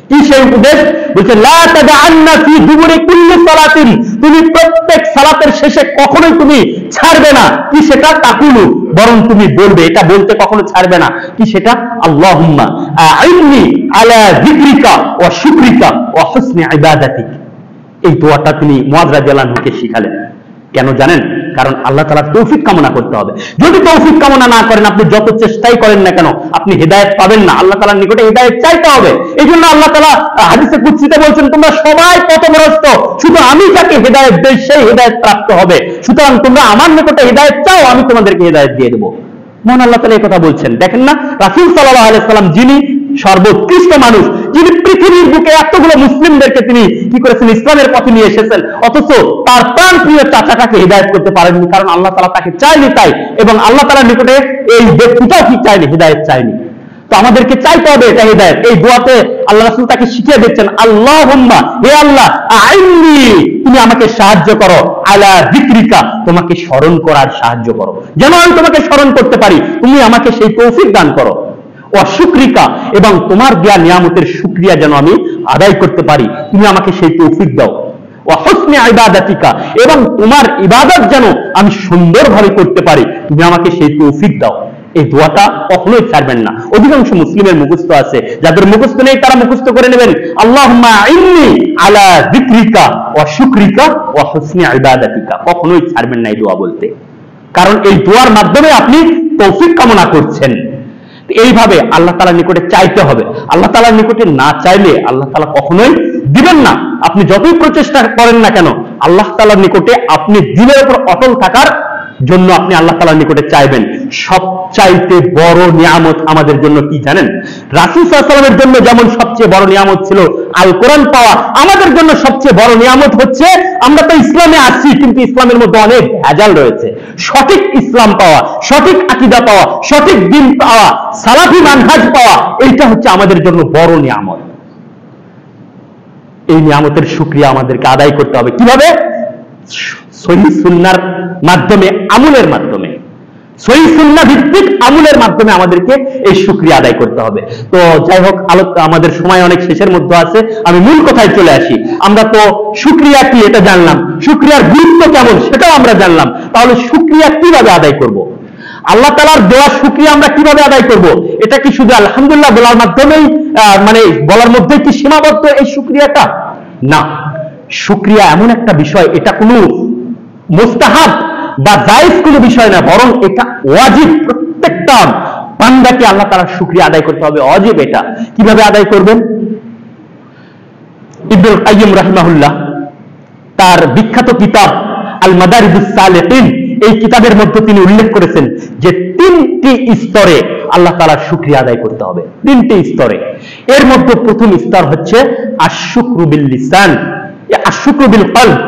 কি সেই উপদেশ? বলছে লা তাদআন্না ফি দুবুরি কুল্লি সালাতিন, তুমি প্রত্যেক সালাতের শেষে কখনোই তুমি ছাড়বে না, কি সেটা? তাকুলু, বরং তুমি বলবে, এটা বলতে কখনো ছাড়বে না, কি সেটা? আল্লাহুম্মা আইন্নি আলা যিকরিকা ওয়া শুকরিকা ওয়া হুসনি ইবাদাতিক। এই দোয়াটা তিনি মুআয রাদিয়াল্লাহু আনহুকে শিখালেন। কেন জানেন? কারণ আল্লাহ তাআলার তৌফিক কামনা করতে হবে। যদি তৌফিক কামনা না করেন, আপনি যত চেষ্টাই করেন না কেন আপনি হেদায়েত পাবেন না। আল্লাহ তাআলার নিকটে হেদায়েত চাইতে হবে। এই জন্য আল্লাহ তাআলা হাদিসে কুদসিতে বলছেন, তোমরা সবাই পথভ্রষ্ট, শুধু আমি যাকে হেদায়েত দেই সেই হেদায়েত প্রাপ্ত হবে। সুতরাং তোমরা আমার নিকটে হেদায়েত চাও, আমি তোমাদেরকে হেদায়েত দিয়ে দেব। মহান আল্লাহ তাআলা এই কথা বলছেন। দেখেন না, রাসূল সাল্লাল্লাহু আলাইহি ওয়াসাল্লাম যিনি সর্বোৎকৃষ্ট মানুষ, যিনি পৃথিবীর বুকে এতগুলো মুসলিমদেরকে তিনি কি করেছেন? ইসলামের পথে নিয়ে এসেছেন, অথচ তার প্রাণ প্রিয় চাচাটাকে হিদায়াত করতে পারেননি, কারণ আল্লাহ তাআলা তাকে চাইনি তাই, এবং আল্লাহ তাআলার নিকটে এই ব্যক্তিটাও কি চাইনি? হিদায়াত চাইনি। তো আমাদেরকে চাইতে হবে এটা হিদায়াত। এই দোয়াতে আল্লাহ রাসূল তাকে শিখিয়ে দিচ্ছেন, আল্লাহুম্মা, হে আল্লাহ, আইন্নি, তুমি আমাকে সাহায্য করো, আলা যিকরিকা, তোমাকে স্মরণ করার সাহায্য করো, যেন আমি তোমাকে স্মরণ করতে পারি, তুমি আমাকে সেই তৌফিক দান করো, অশুকরিকা, এবং তোমার দেয়া নিয়ামতের শুকরিয়া যেন আমি আদায় করতে পারি, তুমি আমাকে সেই তৌফিক দাও, ওয়া হুসনি ইবাদাতিকা, এবং তোমার ইবাদত যেন আমি সুন্দরভাবে করতে পারি, তুমি আমাকে সেই তৌফিক দাও। এই দোয়াটা কখনোই ছাড়বেন না। অধিকাংশ মুসলিমের মুখস্থ আছে, যাদের মুখস্থ নেই তারা মুখস্থ করে নেবেন, আল্লাহুম্মা ইন্নী আলা যিকরিকা ওয়া শুকরিকা ওয়া হুসনি ইবাদাতিকা। কখনোই ছাড়বেন না এই দোয়া বলতে, কারণ এই দোয়ার মাধ্যমে আপনি তৌফিক কামনা করছেন। এইভাবে আল্লাহ তাআলার নিকটে চাইতে হবে। আল্লাহ তাআলার নিকটে না চাইলে আল্লাহ তাআলা কখনোই দিবেন না। আপনি যতই প্রচেষ্টা করেন না কেন, আল্লাহ তাআলার নিকটে আপনি দিলের উপর অটল থাকার জন্য আপনি আল্লাহ তাআলার নিকটে চাইবেন। সবচাইতে বড় নিয়ামত আমাদের জন্য কি জানেন? রাসূল সাল্লাল্লাহু আলাইহি ওয়াসাল্লামের জন্য যেমন সবচেয়ে বড় নিয়ামত ছিল আল কোরআন পাওয়া, আমাদের জন্য সবচেয়ে বড় নিয়ামত হচ্ছে আমরা তো ইসলামে আছি, কিন্তু ইসলামের মধ্যে অনেক ভেজাল রয়েছে। সঠিক ইসলাম পাওয়া, সঠিক আকীদা পাওয়া, সঠিক দ্বীন পাওয়া, সালাফি মানহাজ পাওয়া, এইটা হচ্ছে আমাদের জন্য বড় নিয়ামত। এই নিয়ামতের শুকরিয়া আমাদেরকে আদায় করতে হবে। কিভাবে? সহিহ সুন্নাহর মাধ্যমে, আমলের মাধ্যমে, সহিহ সুন্নাহ ভিত্তিক আমলের মাধ্যমে আমাদেরকে এই শুকরিয়া আদায় করতে হবে। তো যাই হোক, আমাদের সময় অনেক শেষের মধ্যে আছে, আমি মূল কথায় চলে আসি। আমরা তো শুকরিয়া কি এটা জানলাম, শুকরিয়ার গুরুত্ব কেমন সেটাও আমরা জানলাম। তাহলে শুকরিয়া কিভাবে আদায় করব? আল্লাহ তাআলার দেওয়া শুকরিয়া আমরা কিভাবে আদায় করব? এটা কি শুধু আলহামদুলিল্লাহ বলার মাধ্যমেই মানে বলার মধ্যে কি সীমাবদ্ধ এই শুকরিয়াটা? না, শুকরিয়া এমন একটা বিষয়, এটা কোনো মুস্তাহাব বা জায়েজ কোনো বিষয় না, বরং এটা ওয়াজিব। প্রত্যেকটা বান্দাকে আল্লাহ তাআলার শুকরিয়া আদায় করতে হবে, ওয়াজিব। এটা কিভাবে আদায় করবেন? ইবনুল কাইয়্যিম রাহিমাহুল্লাহ তার বিখ্যাত কিতাব আল মাদারিজুস সালিকিন, এই কিতাবের মধ্যে তিনি উল্লেখ করেছেন যে তিনটি স্তরে আল্লাহ তাআলার শুকরিয়া আদায় করতে হবে, তিনটি স্তরে। এর মধ্যে প্রথম স্তর হচ্ছে আশ-শুকরু বিল লিসান, আশ-শুকরু বিল কলব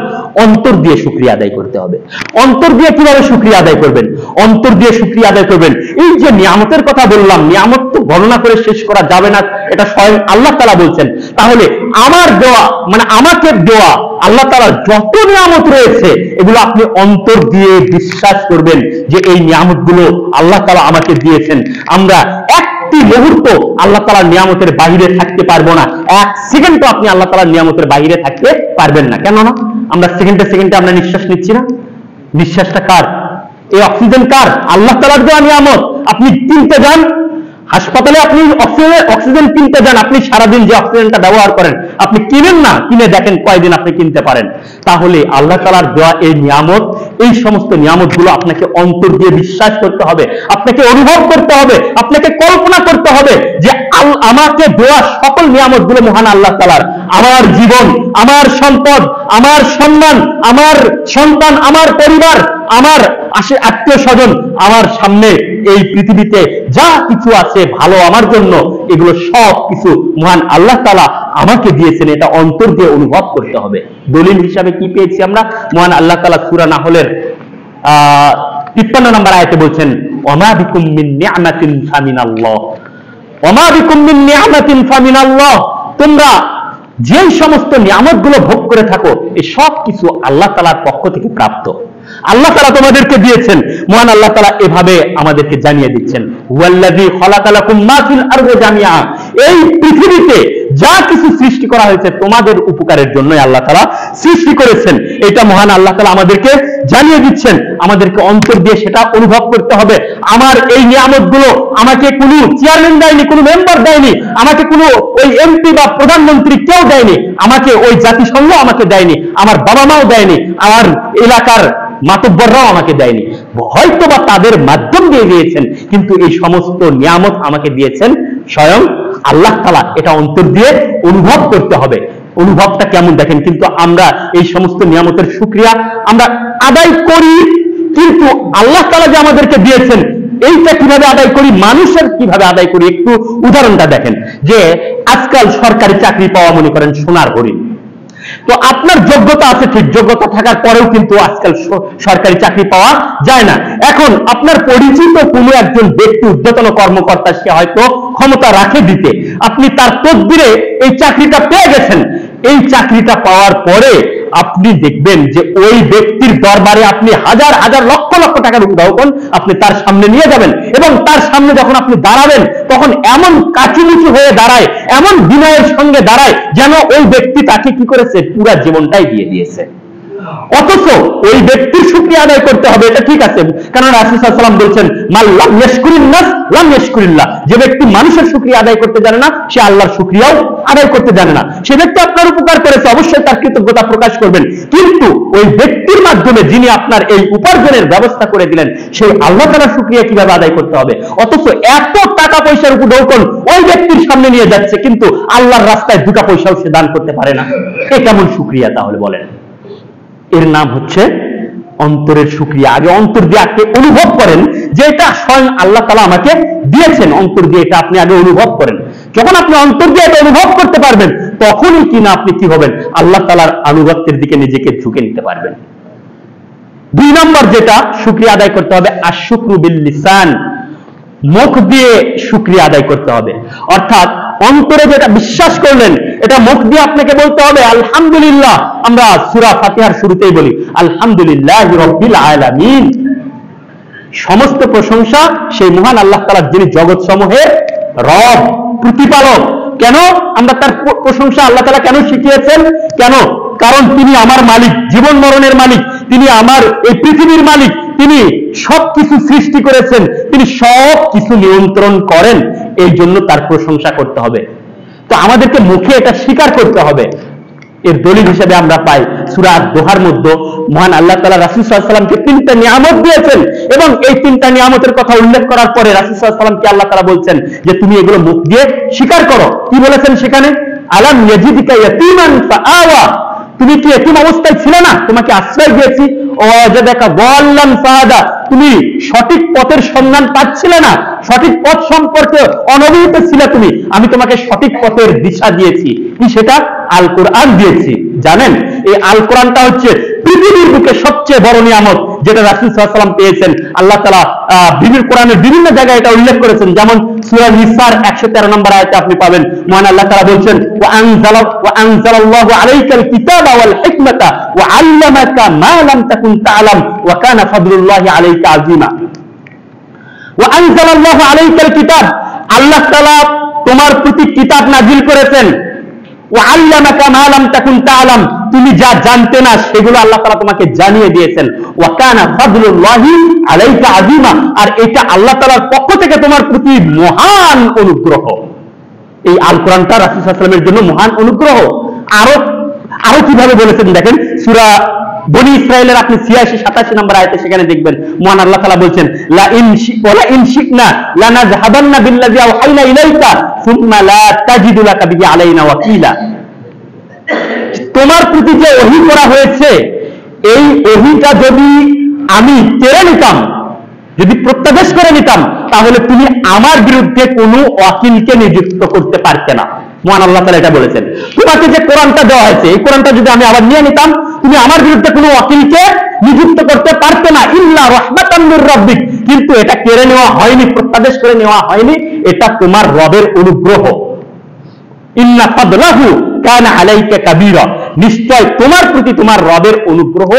অন্তর দিয়ে শুকরিয়া আদায় করতে হবে। অন্তর দিয়ে কিভাবে শুকরিয়া আদায় করবেন? অন্তর দিয়ে শুকরিয়া আদায় করবেন, এই যে নিয়ামতের কথা বললাম, নিয়ামত তো গণনা করে শেষ করা যাবে না, এটা স্বয়ং আল্লাহ তাআলা বলছেন। তাহলে আমার দেওয়া মানে আমাকে দেওয়া আল্লাহ তাআলার যত নিয়ামত রয়েছে এগুলো আপনি অন্তর দিয়ে বিশ্বাস করবেন যে এই নিয়ামতগুলো আল্লাহ তাআলা আমাকে দিয়েছেন। আমরা একটি মুহূর্ত আল্লাহ তাআলার নিয়ামতের বাইরে থাকতে পারবো না, এক সেকেন্ডও আপনি আল্লাহ তাআলার নিয়ামতের বাইরে থাকতে পারবেন না। কেন না? আমরা সেকেন্ডে সেকেন্ডে আমরা নিঃশ্বাস নিচ্ছি না, নিঃশ্বাসটা কার? এই অক্সিজেন কার? আল্লাহ তাআলার দেওয়া নিয়ামত। আপনি কিনতে যান হাসপাতালে, আপনি অক্সিজেন কিনতে যান, আপনি সারাদিন যে অক্সিজেনটা ব্যবহার করেন আপনি কিনেন না, কিনে দেখেন কয়দিন আপনি কিনতে পারেন। তাহলে আল্লাহ তাআলার দেওয়া এই নিয়ামত, এই সমস্ত নিয়ামতগুলো আপনাকে অন্তর দিয়ে বিশ্বাস করতে হবে, আপনাকে অনুভব করতে হবে, আপনাকে কল্পনা করতে হবে যে আমাকে দেওয়া সকল নিয়ামতগুলো মহান আল্লাহ তাআলার। আমার জীবন, আমার সম্পদ, আমার সম্মান, আমার সন্তান, আমার পরিবার, আমার আত্মীয় স্বজন, আমার সামনে এই পৃথিবীতে যা কিছু আছে ভালো আমার জন্য, এগুলো সব কিছু মহান আল্লাহ তাআলা আমাকে দিয়েছেন, এটা অন্তর দিয়ে অনুভব করতে হবে। দলিল হিসাবে কি পেয়েছি আমরা? মহান আল্লাহ তাআলা সূরা নাহলের 53 নম্বর আয়াতে বলছেন, ওয়ামা বিকুম মিন নি'মাতিন ফামিনাল্লাহ, ওয়ামা বিকুম মিন নি'মাতিন ফামিনাল্লাহ। তোমরা যে সমস্ত নিয়ামতগুলো ভোগ করে থাকো এই সব কিছু আল্লাহ তাআলার পক্ষ থেকে প্রাপ্ত, আল্লাহ তাআলা তোমাদেরকে দিয়েছেন। মহান আল্লাহ তাআলা এভাবে আমাদেরকে জানিয়ে দিচ্ছেন, ওয়াল্লাযী খালাকা লাকুম মা ফিল আরদি জামিআ, এই পৃথিবীতে যা কিছু সৃষ্টি করা হয়েছে তোমাদের উপকারের জন্যই আল্লাহ তাআলা সৃষ্টি করেছেন। এটা মহান আল্লাহ তাআলা আমাদেরকে জানিয়ে দিচ্ছেন, আমাদেরকে অন্তর দিয়ে সেটা অনুভব করতে হবে। আমার এই নিয়ামতগুলো আমাকে কোনো চেয়ারম্যান দেয়নি, কোনো মেম্বার দেয়নি, আমাকে কোনো ওই এমপি বা প্রধানমন্ত্রী কেউ দেয়নি, আমাকে ওই জাতিসংঘ আমাকে দেয়নি, আমার বাবা মাও দেয়নি, আমার এলাকার মাতব্বররাও আমাকে দেয়নি, হয়তো বা তাদের মাধ্যম দিয়ে দিয়েছেন, কিন্তু এই সমস্ত নিয়ামত আমাকে দিয়েছেন স্বয়ং আল্লাহ তাআলা। এটা অন্তর দিয়ে অনুভব করতে হবে। অনুভবটা কেমন দেখেন, কিন্তু আমরা এই সমস্ত নিয়ামতের শুকরিয়া আমরা আদায় করি, কিন্তু আল্লাহ তাআলা যে আমাদেরকে দিয়েছেন এইটা কিভাবে আদায় করি, মানুষের কিভাবে আদায় করি, একটু উদাহরণটা দেখেন। যে আজকাল সরকারি চাকরি পাওয়া মনে করেন সোনার হরিণ, তো আপনার যোগ্যতা আছে ঠিক, যোগ্যতা থাকার পরেও কিন্তু আজকাল সরকারি চাকরি পাওয়া যায় না। এখন আপনার পরিচিত কোনো একজন ব্যক্তি, ঊর্ধ্বতন কর্মকর্তা, সে হয়তো ক্ষমতা রাখে দিতে, আপনি তার তদবিরে এই চাকরিটা পেয়ে গেছেন। এই চাকরিটা পাওয়ার পরে আপনি দেখবেন যে ওই ব্যক্তির দরবারে আপনি হাজার হাজার লক্ষ লক্ষ টাকার উদাহরণ আপনি তার সামনে নিয়ে যাবেন, এবং তার সামনে যখন আপনি দাঁড়াবেন তখন এমন কাচুমুচু হয়ে দাঁড়ায়, এমন বিনয়ের সঙ্গে দাঁড়ায় যেন ওই ব্যক্তি তাকে কি করেছে, পুরা জীবনটাই দিয়ে দিয়েছে। অথচ ওই ব্যক্তির শুকরিয়া আদায় করতে হবে, এটা ঠিক আছে, কারণ রাসূল সাল্লাল্লাহু আলাইহি ওয়াসাল্লাম বলছেন, মান লাম ইয়াশকুরিন নাস লাম ইয়াশকুরিল্লাহ, যে ব্যক্তি মানুষের শুকরিয়া আদায় করতে জানে না সে আল্লাহর শুকরিয়াও আদায় করতে জানে না। সে ব্যক্তি আপনার উপকার করেছে, অবশ্যই তার কৃতজ্ঞতা প্রকাশ করবেন, কিন্তু ওই ব্যক্তির মাধ্যমে যিনি আপনার এই উপার্জনের ব্যবস্থা করে দিলেন সেই আল্লাহ তাআলার শুকরিয়া কিভাবে আদায় করতে হবে। অথচ এত টাকা পয়সার উপঢৌকন ওই ব্যক্তির সামনে নিয়ে যাচ্ছে, কিন্তু আল্লাহর রাস্তায় 2 পয়সাও সে দান করতে পারে না। এ কেমন শুকরিয়া তাহলে বলেন? এর নাম হচ্ছে অন্তরের শুকরিয়া। আগে অন্তর দিয়ে আপনি অনুভব করেন যে এটা স্বয়ং আল্লাহ তাআলা আমাকে দিয়েছেন, অন্তর দিয়ে এটা আপনি আগে অনুভব করেন। যখন আপনি অন্তর দিয়ে এটা অনুভব করতে পারবেন তখনই কিনা আপনি কি হবেন, আল্লাহ তাআলার আনুগত্যের দিকে নিজেকে ঝুঁকে নিতে পারবেন। 2 নম্বর যেটা শুকরিয়া আদায় করতে হবে, আশ-শুকরু বিল লিসান, মুখ দিয়ে শুকরিয়া আদায় করতে হবে। অর্থাৎ অন্তরে যেটা বিশ্বাস করলেন এটা মুখ দিয়ে আপনাকে বলতে হবে আলহামদুলিল্লাহ। আমরা সূরা ফাতিহার শুরুতেই বলি আলহামদুলিল্লাহি রাব্বিল আলামিন, সমস্ত প্রশংসা সেই মহান আল্লাহ তাআলার যিনি জগৎ সমূহের রব, প্রতিপালক। কেন আমরা তার প্রশংসা আল্লাহ তাআলা কেন শিখিয়েছেন? কেন? কারণ তিনি আমার মালিক, জীবন মরণের মালিক, তিনি আমার এই পৃথিবীর মালিক, তিনি সবকিছু সৃষ্টি করেছেন, তিনি সবকিছু নিয়ন্ত্রণ করেন, এই জন্য তার প্রশংসা করতে হবে। তো আমাদেরকে মুখে এটা স্বীকার করতে হবে। এর দলিল হিসেবে আমরা পাই সূরা দোহার মধ্যে মহান আল্লাহ তাআলা রাসূল সাল্লাল্লাহু আলাইহি ওয়াসাল্লামকে 3টা নিয়ামত দিয়েছেন, এবং এই 3টা নিয়ামতের কথা উল্লেখ করার পরে রাসূল সাল্লাল্লাহু আলাইহি ওয়াসাল্লামকে আল্লাহ তাআলা বলছেন যে তুমি এগুলো মুখ দিয়ে স্বীকার করো। কি বলেছেন সেখানে? আলাম ইয়াজিদকা ইয়াতীমান ফাআওয়া, তুমি কি এতিম অবস্থায় ছিলে না, তোমাকে আশ্রয় দিয়েছি। ওয়াজাদাকা যাল্লান ফাহাদা, তুমি সঠিক পথের সন্ধান পাচ্ছিলে না, সঠিক পথ সম্পর্কে অনভিহিত ছিলে তুমি, আমি তোমাকে সঠিক পথের দিশা দিয়েছি। কি সেটা? আল কোরআন দিয়েছি। জানেন এই আল কোরআনটা হচ্ছে পৃথিবীর বুকে সবচেয়ে বড় নিয়ামত যেটা রাসূল সাল্লাল্লাহু আলাইহি ওয়াসাল্লাম পেয়েছেন, আল্লাহ তাআলা কোরআনের বিভিন্ন জায়গায় এটা উল্লেখ করেছেন। যেমন সূরা নিসার 113 নম্বর আয়াতে আপনি পাবেন, মহান আল্লাহ তাআলা বলছেন, ওয়া আনজালাল্লাহু আলাইকাল কিতাবা ওয়াল হিকমাতা ওয়া আল্লামাকা মা লাম তাকুন তা'লাম ওয়া কানা ফাদলুল্লাহি আলাইকা আযীমা। ওয়া আনজালাল্লাহু আলাইকাল কিতাব, আল্লাহ তাআলা তোমার প্রতি কিতাব নাযিল করেছেন। ওয়া আল্লামাকা মা লাম তাকুন তা'লাম, তুমি যা জানতে না সেগুলো আল্লাহ তাআলা তোমাকে জানিয়ে দিয়েছেন। ওয়া কানা ফাদলুল্লাহি আলাইকা আযীমা, আর এটা আল্লাহ তাআলার পক্ষ থেকে তোমার প্রতি মহান অনুগ্রহ। এই আল কোরআনটা রাসূল সাল্লাল্লাহু আলাইহি ওয়াসাল্লামের জন্য মহান অনুগ্রহ। আরো কিভাবে বলেছেন দেখেন, সূরা বনি ইসরাঈলের আপনি 86-87 নম্বর আয়াতে সেখানে দেখবেন মহান আল্লাহ তাআলা বলছেন, লা ইন শিকনা লানাযহাবান্না বিল্লাযী আওহাইনা ইলাইকা সুম্মা লা তাজিদু লাকা বিহি আলাইনা ওয়াকিলা। তোমার প্রতি যে ওহী করা হয়েছে, এই ওহীটা যদি আমি কেড়ে নিতাম, যদি প্রত্যাদেশ করে নিতাম, তাহলে তুমি আমার বিরুদ্ধে কোনো ওয়াকিলকে নিযুক্ত করতে পারতে না। মহান আল্লাহ তাআলা এটা বলেছেন, তোমাকে যে কোরআনটা দেওয়া হয়েছে, এই কোরআনটা যদি আমি আবার নিয়ে নিতাম, তুমি আমার বিরুদ্ধে কোনো ওয়াকিলকে নিযুক্ত করতে পারতে না, ইল্লা রাহমাতাম মির রাব্বিক। কিন্তু এটা কেড়ে নেওয়া হয়নি, প্রত্যাদেশ করে নেওয়া হয়নি, এটা তোমার রবের অনুগ্রহ। ইন্না ফাদলাহু কানা আলাইকা কাবীরা, নিশ্চয় তোমার প্রতি তোমার রবের অনুগ্রহ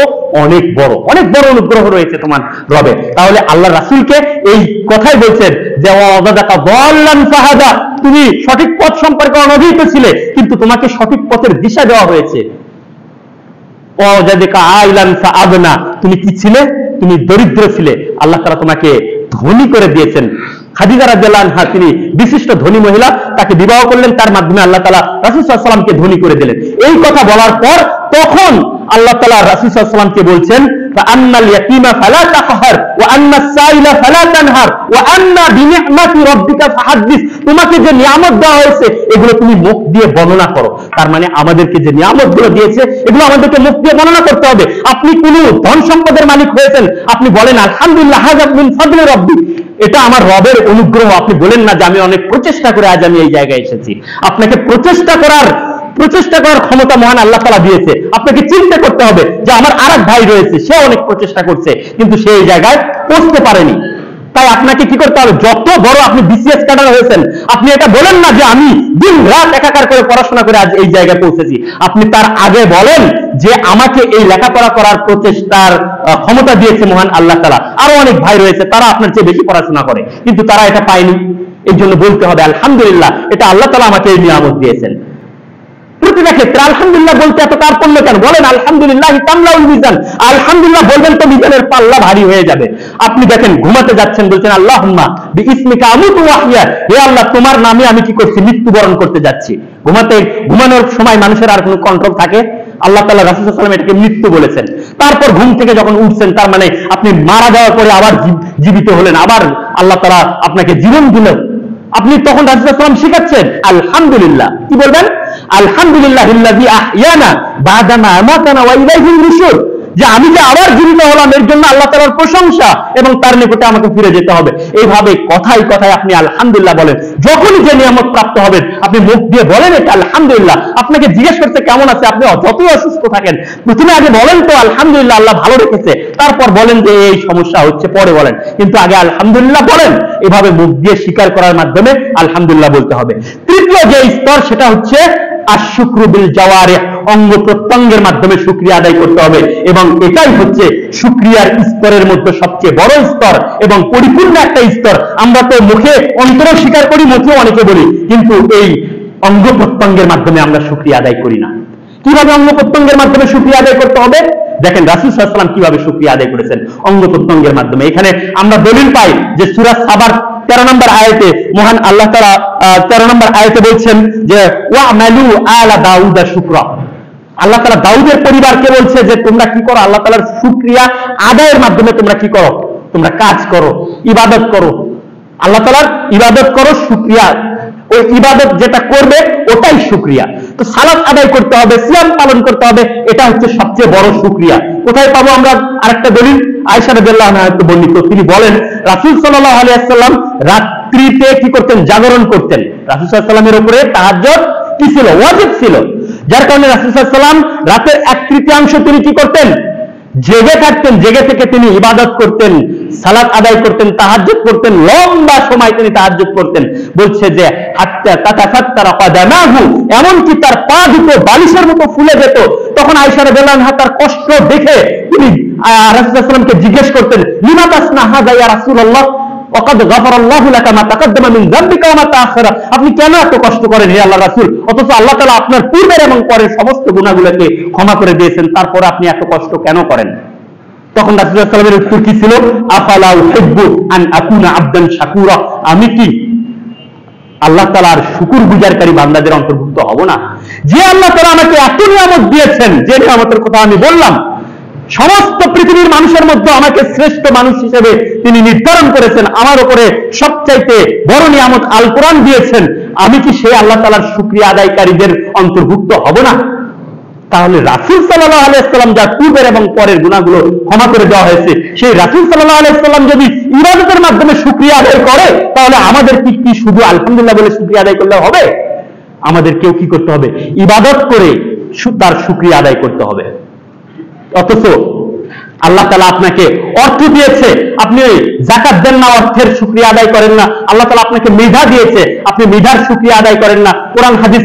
অনেক বড়, অনেক বড় অনুগ্রহ রয়েছে তোমার রবের। তাহলে আল্লাহ রাসূলকে এই কথাই বলছেন যে ওয়াদাকা দাল্লান ফাহাদা, তুমি সঠিক পথ সম্পর্কে অনভিজ্ঞ ছিলে, কিন্তু তোমাকে সঠিক পথের দিশা দেওয়া হয়েছে। ওয়াজাদাকা আইলান ফাআবনা, তুমি কি ছিলে? তুমি দরিদ্র ছিলে, আল্লাহ তাআলা তোমাকে ধনী করে দিয়েছেন। খাদিজা রাদিয়াল্লাহু আনহা, তিনি বিশিষ্ট ধনী মহিলা, তাকে বিবাহ করলেন, তার মাধ্যমে আল্লাহ তাআলা রাসূল সাল্লাল্লাহু আলাইহি ওয়াসাল্লামকে ধনী করে দিলেন। এই কথা বলার পর তখন আল্লাহ তাআলা রাসূল সাল্লাল্লাহু আলাইহি ওয়াসাল্লামকে বলছেন, ফাআন্নাল ইয়াতীমা ফালা তাকহার ওয়া আন্নাস সাইলা ফালা তানহার ওয়া আন্না বিনি'মাতি রাব্বিকা ফাহাদ্দিস। তোমাকে যে নিয়ামত দেওয়া হয়েছে এগুলো তুমি মুখ দিয়ে বর্ণনা করো। তার মানে আমাদেরকে যে নিয়ামতগুলো দিয়েছে এগুলো আমাদেরকে মুখ দিয়ে বর্ণনা করতে হবে। আপনি কোন ধন সম্পদের মালিক হয়েছেন, আপনি বলেন আলহামদুলিল্লাহ হাযা মিন ফাদলি রাব্বি, এটা আমার রবের অনুগ্রহ। আপনি বলেন না যে আমি অনেক প্রচেষ্টা করে আজ আমি এই জায়গায় এসেছি। আপনাকে প্রচেষ্টা করার ক্ষমতা মহান আল্লাহ তাআলা দিয়েছে। আপনাকে চিন্তা করতে হবে যে আমার আরেক ভাই রয়েছে, সে অনেক প্রচেষ্টা করছে কিন্তু সে এই জায়গায় পৌঁছতে পারেনি। তাই আপনাকে কি করতে হবে, যত বড় আপনি বিসিএস ক্যাডার হয়েছেন, আপনি এটা বলেন না যে আমি দিন রাত একাকার করে পড়াশোনা করে আজ এই জায়গায় পৌঁছেছি। আপনি তার আগে বলেন যে আমাকে এই লেখাপড়া করার প্রচেষ্টার ক্ষমতা দিয়েছে মহান আল্লাহ তাআলা। আরো অনেক ভাই রয়েছে, তারা আপনার চেয়ে বেশি পড়াশোনা করে কিন্তু তারা এটা পায়নি। এই জন্য বলতে হবে আলহামদুলিল্লাহ, এটা আল্লাহ তাআলা আমাকে এই নিয়ামত দিয়েছেন। প্রতিটা ক্ষেত্রে আলহামদুলিল্লাহ বলতে এত তারপণ্য কেন? বলেন আলহামদুলিল্লাহ তামলাউল মিজান, আলহামদুলিল্লাহ বলবেন তো মিজানের পাল্লা ভারী হয়ে যাবে। আপনি দেখেন ঘুমাতে যাচ্ছেন, বলছেন আল্লাহুম্মা বিইসমিকা আমুতু ওয়া আহইয়া, হে আল্লাহ তোমার নামে আমি কি করছি, মৃত্যুবরণ করতে যাচ্ছি। ঘুমানোর সময় মানুষের আর কোনো কন্ট্রোল থাকে? আল্লাহ তাআলা রাসূল সাল্লাল্লাহু আলাইহি ওয়াসাল্লাম এটাকে মৃত্যু বলেছেন। তারপর ঘুম থেকে যখন উঠছেন, তার মানে আপনি মারা যাওয়ার পরে আবার জীবিত হলেন, আবার আল্লাহ তাআলা আপনাকে জীবন দিলেন। আপনি তখন রাসূল সাল্লাল্লাহু আলাইহি ওয়াসাল্লাম শিখাচ্ছেন আলহামদুলিল্লাহ, কি বলবেন? আলহামদুলিল্লাহিল্লাযী আহইয়ানা বা'দা মা আমাতানা ওয়া ইলাইহিন নুশুর, যে আমি যে আবার জীবিত হলাম এর জন্য আল্লাহ তাআলার প্রশংসা এবং তার নিকটে আমাকে ফিরে যেতে হবে। এইভাবে কথায় কথায় আপনি আলহামদুলিল্লাহ বলেন। যখনই যে নিয়ামত প্রাপ্ত হবেন আপনি মুখ দিয়ে বলেন এটা আলহামদুলিল্লাহ। আপনাকে জিজ্ঞেস করতে কেমন আছে, আপনি যতই অসুস্থ থাকেন প্রথমে আগে বলেন তো আলহামদুলিল্লাহ আল্লাহ ভালো রেখেছে, তারপর বলেন যে এই সমস্যা হচ্ছে পরে বলেন, কিন্তু আগে আলহামদুলিল্লাহ বলেন। এভাবে মুখ দিয়ে স্বীকার করার মাধ্যমে আলহামদুলিল্লাহ বলতে হবে। তৃতীয় যে স্তর সেটা হচ্ছে আশ-শুকরু বিল জাওয়ারিহ, অঙ্গ প্রত্যঙ্গের মাধ্যমে শুকরিয়া আদায় করতে হবে এবং এটাই হচ্ছে শুকরিয়ার স্তরের মধ্যে সবচেয়ে বড় স্তর এবং পরিপূর্ণ একটা স্তর। আমরা তো মুখে অন্তরে স্বীকার করি, মুখেও অনেকে বলি, কিন্তু এই অঙ্গ প্রত্যঙ্গের মাধ্যমে আমরা শুকরিয়া আদায় করি না। কিভাবে অঙ্গ প্রত্যঙ্গের মাধ্যমে শুকরিয়া আদায় করতে হবে দেখেন রাসূল সাল্লাল্লাহু আলাইহি ওয়াসাল্লাম কিভাবে শুকরিয়া আদায় করেছেন অঙ্গ প্রত্যঙ্গের মাধ্যমে। এখানে আমরা দলিল পাই যে সূরা সাবার 13 নম্বর আয়াতে মহান আল্লাহ তাআলা 13 নম্বর আয়াতে বলছেন যে ওয়া'মালু আলা দাউদা শুকরা। আল্লাহ তাআলা দাউদের পরিবারকে বলছে যে তোমরা কি করো, আল্লাহ তাআলার শুকরিয়া আদায়ের মাধ্যমে তোমরা কি করো, তোমরা কাজ করো, ইবাদত করো, আল্লাহ তাআলার ইবাদত করো। শুকরিয়া ওই ইবাদত যেটা করবে ওটাই শুকরিয়া। তো সালাত আদায় করতে হবে, সিয়াম পালন করতে হবে, এটা হচ্ছে সবচেয়ে বড় শুকরিয়া। কোথায় পাবো আমরা আরেকটা দলিল? আয়েশা রাদিয়াল্লাহু আনহা বর্ণিত, তিনি বলেন রাসূল সাল্লাল্লাহু আলাইহি ওয়াসাল্লাম রাত্রিতে কি করতেন, জাগরণ করতেন। রাসূল সাল্লাল্লাহু আলাইহি ওয়াসাল্লামের উপরে তাহাজ্জুদ কি ছিল, ওয়াজিব ছিল, যার কারণে রাসূল সাল্লাল্লাহু আলাইহি ওয়াসাল্লাম রাতের 1/3 তিনি কি করতেন, জেগে থাকতেন, জেগে থেকে তিনি ইবাদত করতেন, সালাত আদায় করতেন, তাহাজ্জুদ করতেন, লম্বা সময় তিনি তাহাজ্জুদ করতেন। বলছে যে হাত্তা তাতাফাত্তারা কাদামাহু, এমনকি তার পা দুটো বালিশের মতো ফুলে যেত। তখন আয়েশা রাদিয়াল্লাহু আনহা তার কষ্ট দেখে তিনি রাসূলুল্লাহ সাল্লাল্লাহু আলাইহি ওয়াসাল্লামকে জিজ্ঞেস করতেন, লিমা তাসনা হাযা ইয়া রাসূলুল্লাহ ওয়াকাদ গাফারাল্লাহু লাকা মা তাকাদ্দামা মিন যামবিকা ওয়া মা তাআখারা, আপনি কেন এত কষ্ট করেন হে আল্লাহর রাসূল, অথচ আল্লাহ তাআলা আপনার পূর্বের এবং পরের সমস্ত গুনাহগুলোকে ক্ষমা করে দিয়েছেন, তারপর আপনি এত কষ্ট কেন করেন? তখন রাসূলুল্লাহ সাল্লাল্লাহু আলাইহি ওয়াসাল্লামের উত্তর কি ছিল? আফালা উহিব্বু আন আকুনা আবদান শাকুরা, আমি কি আল্লাহ তাআলার শুকরগুজারকারী বান্দাদের অন্তর্ভুক্ত হব না? যে আল্লাহ তাআলা আমাকে এত নিয়ামত দিয়েছেন, যে নিয়ামতের কথা আমি বললাম, সমস্ত পৃথিবীর মানুষের মধ্যে আমাকে শ্রেষ্ঠ মানুষ হিসেবে তিনি নির্ধারণ করেছেন, আমার উপরে সবচাইতে বড় নিয়ামত আল কোরআন দিয়েছেন, আমি কি সেই আল্লাহ তাআলার শুকরিয়া আদায়কারীদের অন্তর্ভুক্ত হব না? তাহলে রাসূল সাল্লাল্লাহু আলাইহি ওয়াসাল্লাম যার পূর্বের এবং পরের গুনাহগুলো ক্ষমা করে দেওয়া হয়েছে, সেই রাসূল সাল্লাল্লাহু আলাইহি ওয়াসাল্লাম যদি ইবাদতের মাধ্যমে শুকরিয়া আদায় করে, তাহলে আমাদের কি শুধু আলহামদুলিল্লাহ বলে শুকরিয়া আদায় করলে হবে? আমাদের কেউ কি করতে হবে? ইবাদত করে তার শুকরিয়া আদায় করতে হবে। অথচ আল্লাহ তাআলা আপনাকে অর্থ দিয়েছে, আপনি যাকাত দেন না, অর্থের শুকরিয়া আদায় করেন না। আল্লাহ তাআলা আপনাকে মেধা দিয়েছে, আপনি মেধার শুকরিয়া আদায় করেন না। কোরআন হাদিস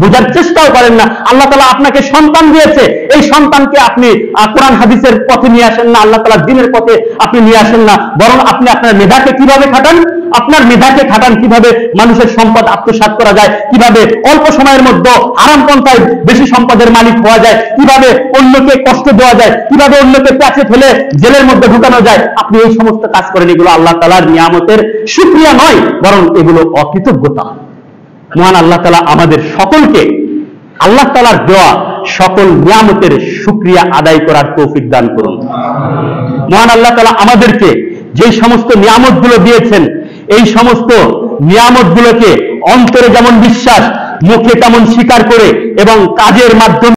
বোঝার চেষ্টাও করেন না। আল্লাহ তাআলা আপনাকে সন্তান দিয়েছে, এই সন্তানকে আপনি কোরআন হাদিসের পথে নিয়ে আসেন না, আল্লাহ তাআলার দ্বীনের পথে আপনি নিয়ে আসেন না, বরং আপনি আপনার মেধাকে কিভাবে খাটান? আপনার মেধাকে খাটান কিভাবে মানুষের সম্পদ আত্মসাৎ করা যায়, কিভাবে অল্প সময়ের মধ্যে আরাম পন্থায় বেশি সম্পদের মালিক হওয়া যায়, কিভাবে অন্যকে কষ্ট দেওয়া যায়, কিভাবে অন্যকে প্যাচে ফেলে জেলের মধ্যে ঢুকানো যায়। আপনি এই সমস্ত কাজ করেন, এগুলো আল্লাহ তাআলার নিয়ামতের শুকরিয়া নয়, বরং এগুলো অকৃতজ্ঞতা। মহান আল্লাহ তাআলা আমাদের সকলকে আল্লাহ তাআলার দেওয়া সকল নিয়ামতের শুকরিয়া আদায় করার তৌফিক দান করুন। মহান আল্লাহ তাআলা আমাদেরকে যে সমস্ত নিয়ামতগুলো দিয়েছেন, এই সমস্ত নিয়ামতগুলোকে অন্তরে যেমন বিশ্বাস, মুখে তেমন স্বীকার করে এবং কাজের মাধ্যমে